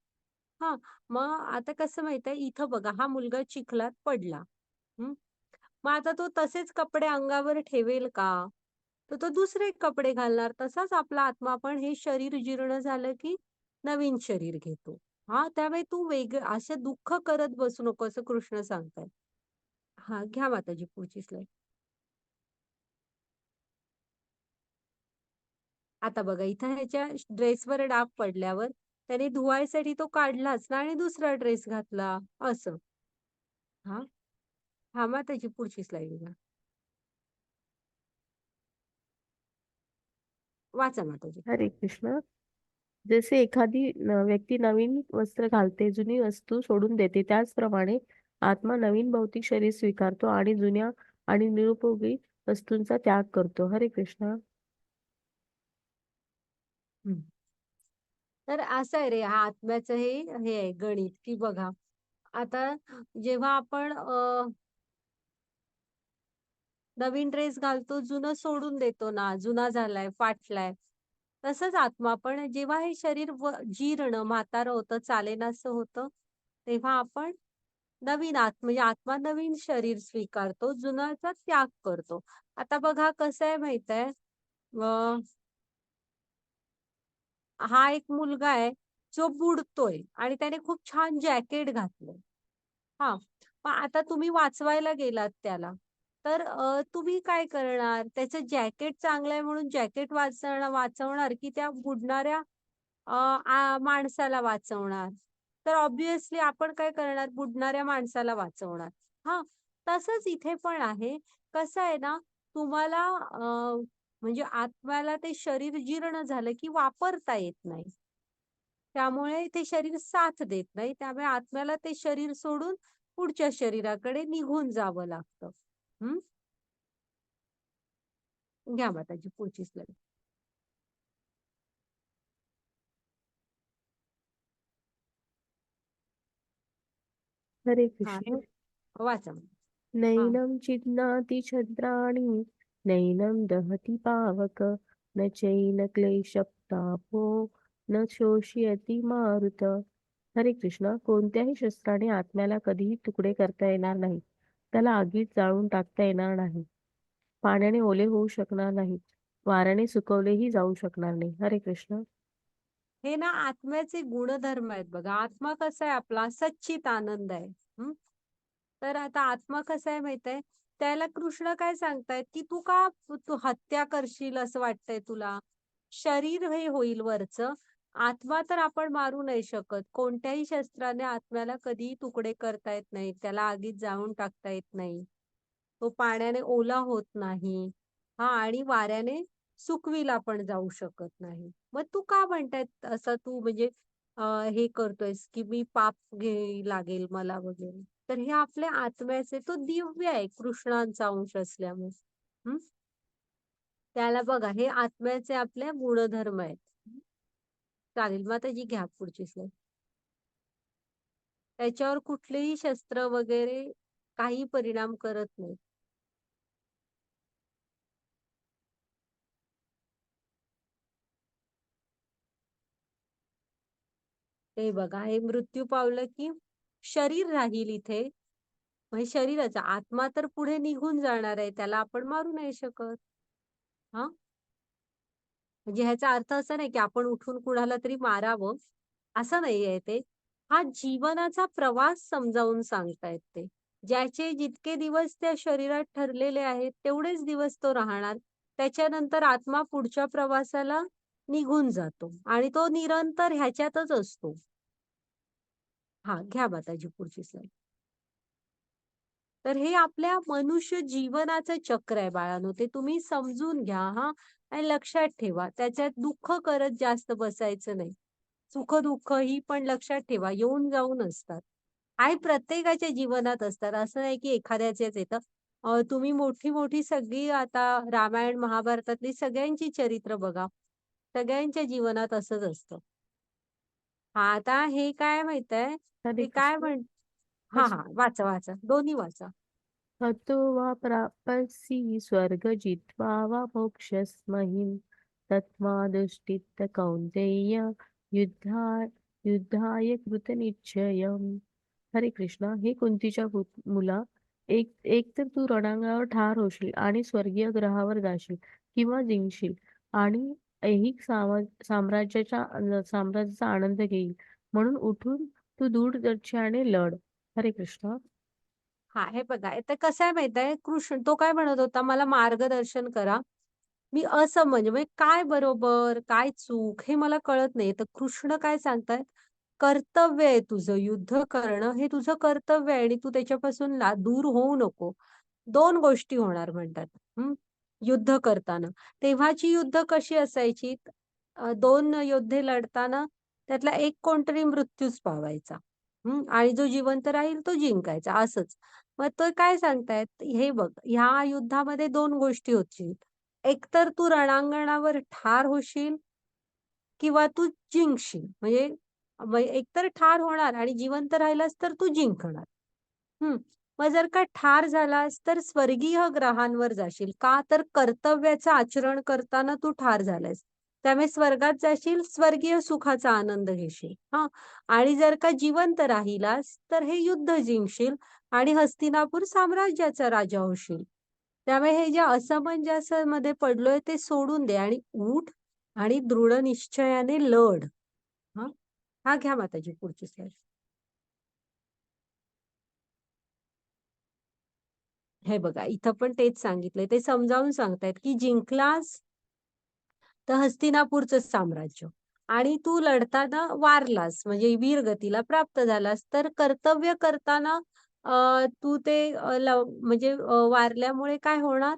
हा, मग आता कसं माहितीये, इथं बघा हा मुलगा चिखलात पडला. हम्म. मग आता तो तसेच कपडे अंगावर ठेवेल का? तर तो दुसरे कपडे घालणार. तसाच आपला आत्मा पण हे शरीर जीर्ण झालं की नवीन शरीर घेतो. हा, त्यामुळे तू असं दुःख करत बसू नको असं कृष्ण सांगतायत. हा, घ्या माताजी पुढची स्लाईड. आता बघा इथं ह्याच्या ड्रेसवर डाग पडल्यावर त्याने धुवायसाठी तो काढलाच ना आणि दुसरा ड्रेस घातला असं. हा, हा माताजी पुढची स्लाईड घ्या. वाचा माताजी. हरे कृष्ण. जसे एखादी व्यक्ती नवीन वस्त्र घालते, जुनी वस्तू सोडून देते, त्याचप्रमाणे आत्मा नवीन भौतिक शरीर स्वीकारतो आणि जुन्या आणि निरुपयोगी वस्तूंचा त्याग करतो. हरे कृष्ण. हम्म. तर असं आहे रे, हा आत्म्याचं हे आहे गणित, की बघा आता जेव्हा आपण नवीन ड्रेस घालतो, जुनं सोडून देतो ना, जुना झालाय, फाटलाय. तसंच आत्मा पण जेव्हा हे शरीर जीर्ण म्हातारं होतं, चालेनासं होतं, तेव्हा आपण नवीन म्हणजे आत्मा नवीन शरीर स्वीकारतो, जुनाचा त्याग करतो. आता बघा कसं आहे माहित आहे, हा एक मुलगा आहे जो बुडतोय आणि त्याने खूप छान जॅकेट घातलंय. हा, मग आता तुम्ही वाचवायला गेलात त्याला, तर तुम्ही काय करणार? त्याचं जॅकेट चांगलं आहे म्हणून जॅकेट वाचवणार की त्या बुडणाऱ्या माणसाला वाचवणार? तर ऑब्विसली आपण काय करणार? बुडणाऱ्या माणसाला वाचवणार. हा, तसंच इथे पण आहे. कसं आहे ना, तुम्हाला म्हणजे आत्म्याला ते शरीर जीर्ण झालं की वापरता येत नाही. त्यामुळे ते शरीर साथ देत नाही. त्यामुळे आत्म्याला ते शरीर सोडून पुढच्या शरीराकडे निघून जावं लागतं. हम्म. घ्या माताजी पुढची स्लाईड. हरे हा, कृष्ण. वाचा. हा, नैनं छिन्नाति छद्राणि, नैनं दहति पावक, न चैन क्लेशतापो, न शोषयति मारुत. हरे कृष्ण. कोणत्याही शस्त्राने आत्म्याला कधीही तुकडे करता येणार नाही. त्याला आगीत जाळून टाकता येणार नाही. पाण्याने ओले होऊ शकणार नाही. वाऱ्याने सुकवलेही जाऊ शकणार नाही. हरे कृष्ण. हे ना आत्म्याचे गुणधर्म आहेत बघा. आत्मा कसा आहे आपला? सच्चित आनंद आहे. तर आता आत्मा कसा आहे माहित आहे? त्याला कृष्ण काय सांगतायत की तू हत्या करशील असं वाटतंय तुला? शरीर हे होईल वरचं, आत्मा तर आपण मारू नाही शकत. कोणत्याही शस्त्राने आत्म्याला कधीही तुकडे करता येत नाही. त्याला आगीत जाळून टाकता येत नाही. तो पाण्याने ओला होत नाही. हा, आणि वाऱ्याने सुकविला पण जाऊ शकत नाही. मग तू का म्हणताय असं? तू म्हणजे हे करतोयस की मी पाप लागेल मला वगैरे. तर हे आपल्या आत्म्याचे, तो दिव्य आहे कृष्णांचा अंश असल्यामुळे. हम्म. त्याला बघा, हे आत्म्याचे आपल्या गुणधर्म आहेत. चालेल, मग आता जी घ्या पुढची स्लाईड. त्याच्यावर कुठलेही शस्त्र वगैरे काही परिणाम करत नाही. ते बघा, हे मृत्यू पावलं की शरीर राहील इथे. म्हणजे शरीराचा आत्मा तर पुढे निघून जाणार आहे, त्याला आपण मारू नाही शकत. हा, म्हणजे ह्याचा अर्थ असा नाही की आपण उठून कुणाला तरी मारावं, असं नाहीये ते. हा जीवनाचा प्रवास समजावून सांगतायत ते. ज्याचे जितके दिवस त्या शरीरात ठरलेले आहेत तेवढेच दिवस तो राहणार. त्याच्यानंतर आत्मा पुढच्या प्रवासाला निघून जातो आणि तो निरंतर ह्याच्यातच असतो. हा, घ्या माताजी पुढची स्लाईड. तर हे आपल्या मनुष्य जीवनाचं चक्र आहे बाळांनो. ते तुम्ही समजून घ्या हा, आणि लक्षात ठेवा. त्याच्यात दुःख करत जास्त बसायचं नाही. सुख दुःख ही पण लक्षात ठेवा, येऊन जाऊन असतात आणि प्रत्येकाच्या जीवनात असतात. असं नाही की एखाद्याच्याच येतं. तुम्ही मोठी मोठी सगळी आता रामायण महाभारतातली सगळ्यांची चरित्र बघा, सगळ्यांच्या जीवनात असंच असतं. हा, आता हे काय माहितंय, हरे ते काय कृष्ण. हा हा, वाचा वाचा, दोन्ही वाचा. हतो वा प्राप्स्यसि स्वर्ग जित्वा वा मोक्षस्महिं तस्मादुष्टित कौन्तेय युद्धा युद्धाय कृतनिश्चयम्. हरे कृष्ण. हे कुंतीच्या मुला, एक तर तू रणांगणावर ठार होशील आणि स्वर्गीय ग्रहावर जाशील किंवा जिंकशील आणि ऐहिक साम्राज्याचा आनंद घेईल. म्हणून उठून तू दूरदर्शेने लढ. हरे कृष्ण. हा हे बघा आता कसं आहे माहित आहे, कृष्ण तो काय म्हणत होता, मला मार्गदर्शन करा. मी असमंज म्हणजे काय बरोबर काय चूक हे मला कळत नाही. तर कृष्ण काय सांगतायत, कर्तव्य आहे तुझं, युद्ध करणं हे तुझं कर्तव्य आहे आणि तू त्याच्यापासून दूर होऊ नको. दोन गोष्टी होणार म्हणतात. युद्ध करताना तेव्हाची युद्ध कशी असायची, दोन योद्धे लढताना त्यातला एक कोणतरी मृत्यूच पावायचा. आणि जो जिवंत राहील तो जिंकायचा असंच. मग तो काय सांगतायत, हे बघ ह्या युद्धामध्ये दोन गोष्टी होतील. एकतर तू रणांगणावर ठार होशील किंवा तू जिंकशील. म्हणजे एकतर ठार होणार आणि जिवंत राहिलास तर तू जिंकणार. मग जर का ठार झालास तर स्वर्गीय ग्रहांवर जाशील. का तर कर्तव्याचं आचरण करताना तू ठार झालास. त्यामुळे स्वर्गात जाशील, स्वर्गीय सुखाचा आनंद घेशील. आणि जर का जिवंत राहिलास तर हे युद्ध जिंकशील आणि हस्तिनापूर साम्राज्याचा राजा होशील. त्यामुळे हे जे असमंजसामध्ये पडलोय ते सोडून दे आणि उठ आणि दृढ निश्चयाने लढ. हा हा घ्या माताजी पुढची स्लाइड. हे बघा इथं पण तेच सांगितलंय, ते समजावून सांगतायत की जिंकलास तर हस्तिनापूरचं साम्राज्य आणि तू लढताना वारलास म्हणजे वीरगतीला प्राप्त झालास तर कर्तव्य करताना तू ते म्हणजे वारल्यामुळे काय होणार,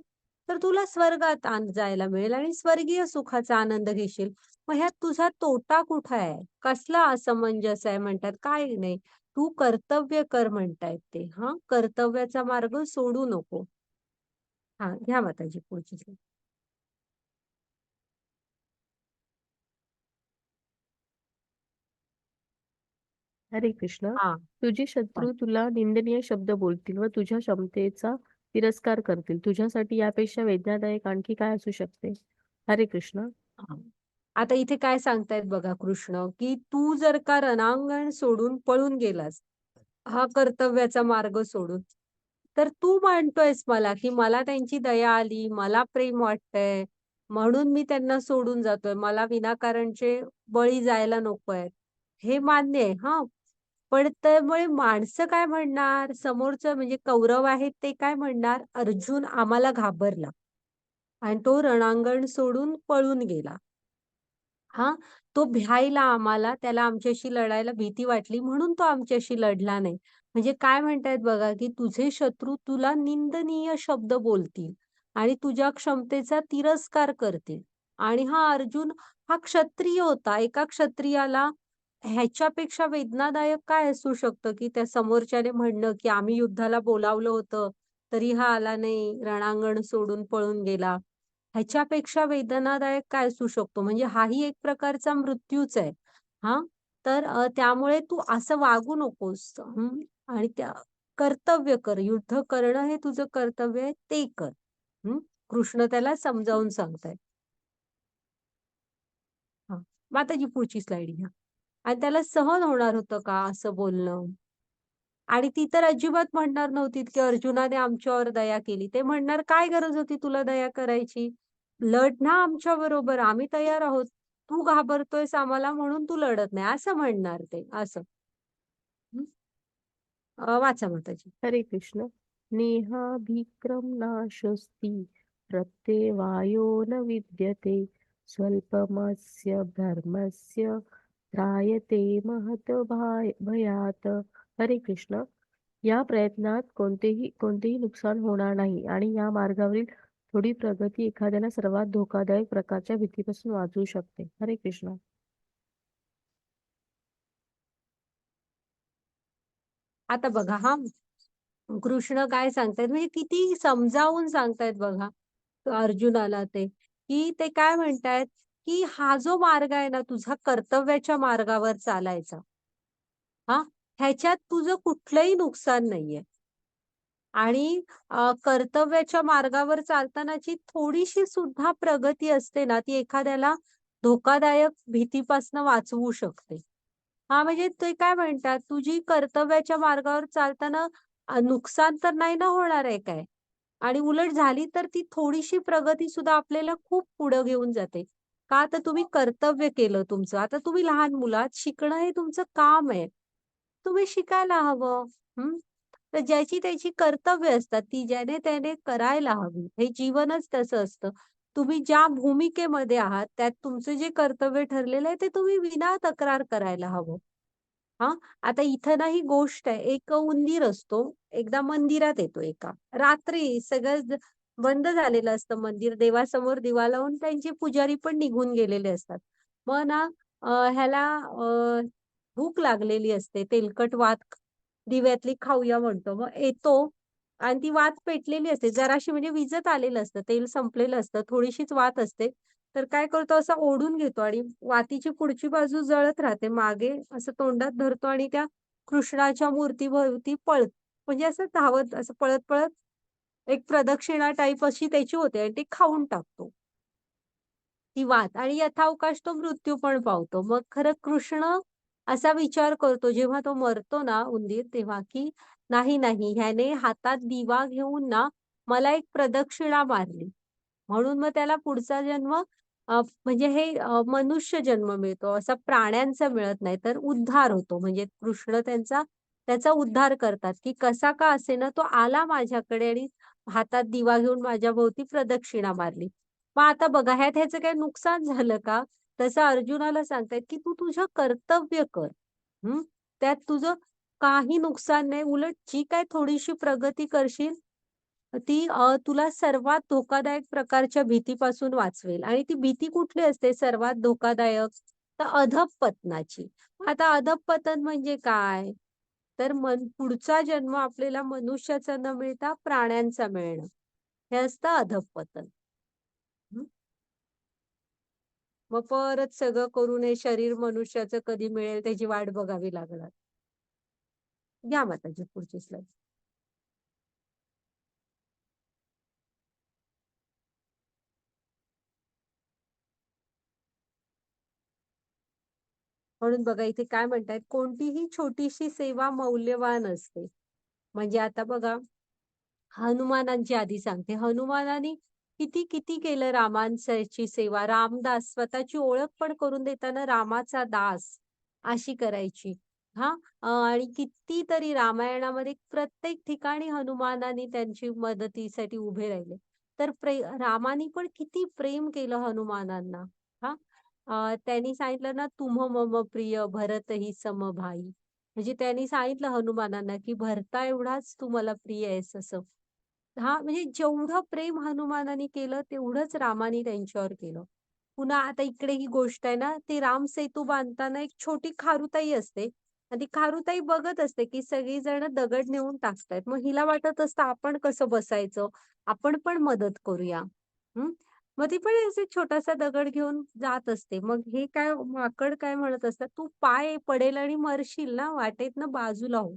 तर तुला स्वर्गात जायला मिळेल आणि स्वर्गीय सुखाचा आनंद घेशील. मग ह्यात तुझा तोटा कुठं आहे, कसला असमंजस आहे म्हणतात, काय नाही. तू कर्तव्य कर म्हणतायत ते. कर्तव्याचा मार्ग सोडू नको. घ्या माताजी पुढची slide. हरे कृष्ण. हा तुझे शत्रू तुला निंदनीय शब्द बोलतील व तुझ्या क्षमतेचा तिरस्कार करतील. तुझ्यासाठी यापेक्षा वेदनादायक आणखी काय असू शकते? हरे कृष्ण. हा. आता इथे काय सांगतायत बघा कृष्ण, की तू जर का रणांगण सोडून पळून गेलास, हा कर्तव्याचा मार्ग सोडून, तर तू म्हणतोयस मला की मला त्यांची दया आली, मला प्रेम वाटतंय म्हणून मी त्यांना सोडून जातोय, मला विनाकारणचे बळी जायला नकोय. हे मान्य आहे. पण त्यामुळे माणसं काय म्हणणार, समोरचं म्हणजे कौरव आहेत ते काय म्हणणार, अर्जुन आम्हाला घाबरला आणि तो रणांगण सोडून पळून गेला. तो भ्यायला आम्हाला, त्याला आमच्याशी लढायला भीती वाटली म्हणून तो आमच्याशी लढला नाही. म्हणजे काय म्हणतायत बघा, की तुझे शत्रू तुला निंदनीय शब्द बोलतील आणि तुझ्या क्षमतेचा तिरस्कार करतील. आणि अर्जुन हा क्षत्रिय होता. एका क्षत्रियाला ह्याच्यापेक्षा वेदनादायक काय असू शकतं, की त्या समोरच्याने म्हणणं, की आम्ही युद्धाला बोलावलं होतं, तरी हा आला नाही, रणांगण सोडून पळून गेला. ह्याच्यापेक्षा वेदनादायक काय असू शकतो, म्हणजे हाही एक प्रकारचा मृत्यूच आहे. तर त्यामुळे तू असं वागू नकोस. आणि त्या कर्तव्य कर, युद्ध करणं हे तुझं कर्तव्य आहे ते कर. कृष्ण त्याला समजावून सांगतायत. माताजी पुढची स्लाइड घ्या. आणि त्याला सहन होणार होतं का असं बोलणं? आणि ती तर अजिबात म्हणणार नव्हती की अर्जुनाने आमच्यावर दया केली. ते म्हणणार काय गरज होती तुला दया करायची? लढ ना आमच्या बरोबर, आम्ही तयार आहोत. तू घाबरतोयस आम्हाला म्हणून तू लढत नाही असं म्हणणार ते असं. वाचा माताजी. हरे कृष्ण. नेहाभिक्रम नाशस्ति प्रत्यवायो न विद्यते स्वल्पमस्य धर्मस्य त्रायते महत भयात. हरे कृष्ण. या प्रयत्नात कोणतेही नुकसान होणार नाही आणि या मार्गावरील थोडी प्रगती एखाद्याला सर्वात धोकादायक प्रकारच्या भीतीपासून वाचवू शकते. हरे कृष्ण. आता बघा कृष्ण काय सांगतायत, म्हणजे किती समजावून सांगतायत बघा अर्जुनाला की ते काय म्हणतायत, की हा जो मार्ग आहे ना तुझा कर्तव्याच्या मार्गावर चालायचा, ह्याच्यात तुझं कुठलंही नुकसान नाहीये. आणि कर्तव्याच्या मार्गावर चालतानाची थोडीशी सुद्धा प्रगती असते ना, ती एखाद्याला धोकादायक भीतीपासून वाचवू शकते. हा म्हणजे ते काय म्हणतात, तुझी कर्तव्याच्या मार्गावर चालताना नुकसान तर नाही ना होणार आहे काय? आणि उलट झाली तर ती थोडीशी प्रगती सुद्धा आपल्याला खूप पुढे घेऊन जाते. का तर तुम्ही कर्तव्य केलं तुमचं. आता तुम्ही लहान मुलं आहात, शिकणं हे तुमचं काम आहे. तुम्ही शिकायला हवं. हं. तर ज्याची त्याची कर्तव्य असतात, ती ज्याने त्याने करायला हवी. हे जीवनच तसं असतं. तुम्ही ज्या भूमिकेमध्ये आहात, त्यात तुमचं जे कर्तव्य ठरलेलं आहे, ते तुम्ही विना तक्रार करायला हवं. हां, आता इथं ना ही गोष्ट आहे. एक उंदीर असतो. एकदा मंदिरात येतो एका. रात्री सगळं बंद झालेलं असतं मंदिर. देवासमोर दिवा लावून त्यांचे पुजारी पण निघून गेलेले असतात. मग ना ह्याला भूक लागलेली असते. तेलकट वात दिव्यातली खाऊया म्हणतो. मग येतो आणि ती वात पेटलेली असते. जराशी म्हणजे विझत आलेलं असतं. तेल संपलेलं असतं. थोडीशीच वात असते. तर काय करतो असा ओढून घेतो आणि वातीची पुढची बाजू जळत राहते. मागे असं तोंडात धरतो आणि त्या कृष्णाच्या मूर्तीभोवती म्हणजे असं धावत असं पळत-पळत एक प्रदक्षिणा टाइप अशी त्याची होते आणि ते खाऊन टाकतो. ती वात आणि यथावकाश तो मृत्यू पण पावतो. मग खरं कृष्ण असा विचार करतो जेव्हा तो मरतो ना उंदीर तेव्हा, की नाही, नाही ह्याने हातात दिवा घेऊन ना मला एक प्रदक्षिणा मारली. म्हणून मग त्याला पुढचा जन्म म्हणजे हे मनुष्य जन्म मिळतो. असा प्राण्यांचा मिळत नाही, तर उद्धार होतो. म्हणजे कृष्ण त्याचा उद्धार करतात, की कसा का असेना तो आला माझ्याकडे आणि हातात दिवा घेऊन माझ्या भोवती प्रदक्षिणा मारली. मग आता बघा ह्यात ह्याचं काही नुकसान झालं का? तसं अर्जुनाला सांगतायत, की तू तुझं कर्तव्य कर. हं. त्यात तुझं काही नुकसान नाही. उलट जी काही थोडीशी प्रगती करशील, ती तुला सर्वात धोकादायक प्रकारच्या भीतीपासून वाचवेल आणि ती भीती कुठली असते सर्वात धोकादायक? तर अधःपतनाची. आता अधःपतन म्हणजे काय? तर पुढचा जन्म आपल्याला मनुष्याचा न मिळता प्राण्यांचा मिळणं. हे असतं अधःपतन. हं. मग परत सगळं करून हे शरीर मनुष्याचं कधी मिळेल त्याची वाट बघावी लागणार. घ्या माताजी पुढची स्लाईड. म्हणून बघा इथे काय म्हणतायत, कोणतीही छोटीशी सेवा मौल्यवान असते. म्हणजे आता बघा, हनुमानांची आधी सांगते. हनुमानाने किती किती केलं रामांची सेवा. रामदास स्वतःची ओळख पण करून देताना रामाचा दास अशी करायची. हां, आणि कितीतरी रामायणामध्ये प्रत्येक ठिकाणी हनुमानाने त्यांची मदतीसाठी उभे राहिले. तर रामानी पण किती प्रेम केलं हनुमानांना. हां, त्यांनी सांगितलं ना, "तुम्ह मम प्रिय भरतहि समभाई." म्हणजे त्यांनी सांगितलं हनुमानांना, की भरता एवढाच तू मला प्रिय आहेस असं. हां, म्हणजे जेवढं प्रेम हनुमानाने केलं, तेवढंच रामाने त्यांच्यावर केलं. पुन्हा आता इकडे ही गोष्ट आहे ना, ते राम सेतू बांधताना एक छोटी खारुताई असते आणि ती खारुताई बघत असते, की सगळीजण दगड नेऊन टाकतायत. मग हिला वाटत असतं, आपण कसं बसायचं? आपण पण मदत करूया. हं. मग ती पण असे छोटासा दगड घेऊन जात असते. मग हे काय माकड काय म्हणत असतात, "तू पाय पडेल आणि मरशील ना, वाटेतनं बाजूला हो."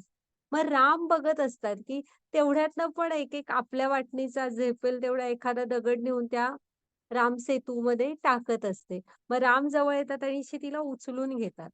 मग राम बघत असतात, की तेवढ्यातनं पण एक आपल्या वाटणीचा झेपेल तेवढा एखादा दगड नेऊन त्या रामसेतूमध्ये टाकत असते. मग राम जवळ येतात आणि तिला उचलून घेतात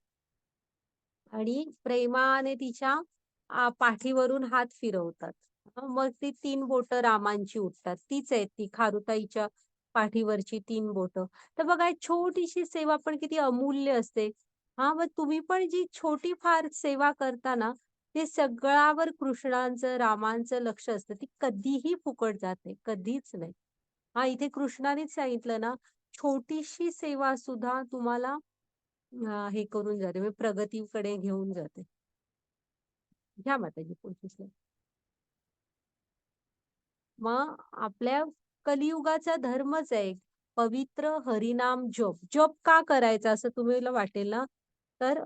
आणि प्रेमाने तिच्या पाठीवरून हात फिरवतात. मग ती 3 बोटं रामांची उठतात. तीच आहे ती खारुताईच्या पाठीवरची 3 बोटं. तर बघा एक छोटीशी सेवा पण किती अमूल्य असते. हां, मग तुम्ही पण जी छोटी फार सेवा करता ना, ते सगळ्यावर कृष्णांचं, रामांचं लक्ष असतं. ती कधीही फुकट जात नाही, कधीच नाही. हां, इथे कृष्णानेच सांगितलं ना, छोटीशी सेवा सुद्धा तुम्हाला हे करून जाते, म्हणजे प्रगतीकडे घेऊन जाते. घ्या माताजी पुढची स्लाईड. मग आपल्या कलियुगाचा धर्मच आहे पवित्र हरिनाम जप. जप का करायचा असं तुम्हाला वाटेल ना, तर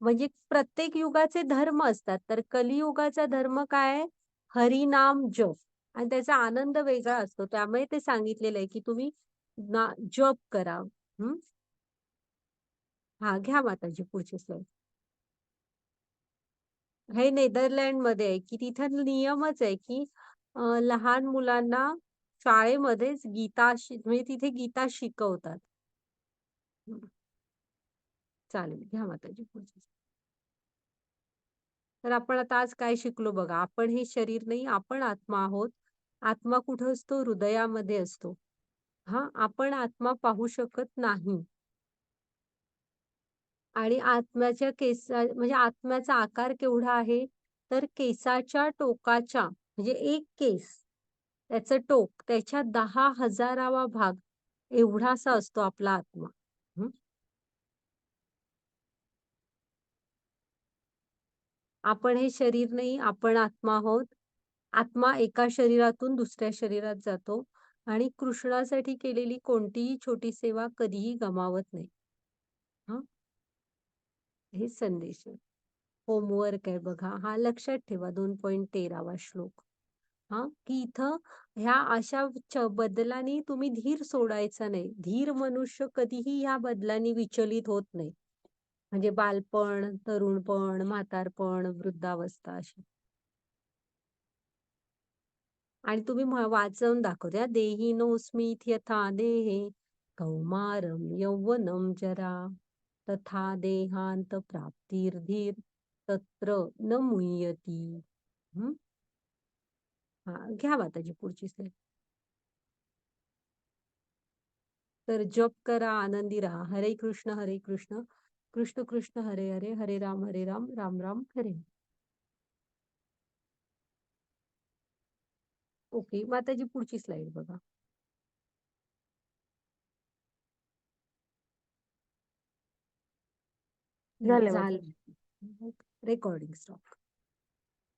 म्हणजे प्रत्येक युगाचे धर्म असतात. तर कलियुगाचा धर्म काय आहे? हरिनाम जप आणि त्याचा आनंद वेगळा असतो. त्यामुळे ते सांगितलेलं आहे, की तुम्ही जप करा. हं. हां, घ्या माताजी पुढची स्लाईड. हे नेदरलँडमध्ये आहे, की तिथं नियमच आहे, की लहान मुलांना शाळेमध्येच म्हणजे तिथे गीता शिकवतात. हं. चालेल, घ्या माताजी पुढची. तर आपण आता आज काय शिकलो बघा. आपण हे शरीर नाही, आपण आत्मा आहोत. आत्मा कुठं असतो? हृदयामध्ये असतो. हा, आपण आत्मा पाहू शकत नाही. आणि आत्म्याच्या म्हणजे आत्म्याचा आकार केवढा आहे? तर केसाच्या टोकाच्या म्हणजे एक केस, त्याचं टोक त्याच्या 10,000वा भाग एवढासा असतो आपला आत्मा. हं? आपण हे शरीर नाही, आपण आत्मा आहोत. आत्मा एका शरीरातून दुसऱ्या शरीरात जातो आणि कृष्णासाठी केलेली कोणतीही छोटी सेवा कधीही गमावत नाही. हा, हे संदेश आहे. होमवर्क आहे बघा, हा लक्षात ठेवा. 2.13वा श्लोक. हा, की इथं ह्या अशा बदलांनी तुम्ही धीर सोडायचा नाही. धीर मनुष्य कधीही ह्या बदलांनी विचलित होत नाही. म्हणजे बालपण, तरुणपण, म्हातारपण, वृद्धावस्था अशी. आणि तुम्ही वाचवून दाखवत्या, देहिनोऽस्मीति यथा देहे कौमारं यौवनं जरा तथा देहांत प्राप्तिर्धीर तत्र न मुह्यति. हम्म, हा, घ्या माताजी पुढची स्लाईड. तर जप करा, आनंदी राहा. हरे कृष्ण कृष्ण कृष्ण हरे हरे, हरे राम राम राम हरे. ओके माताजी पुढची स्लाईड बघा. झाले झालं. माताजी. Recording stop.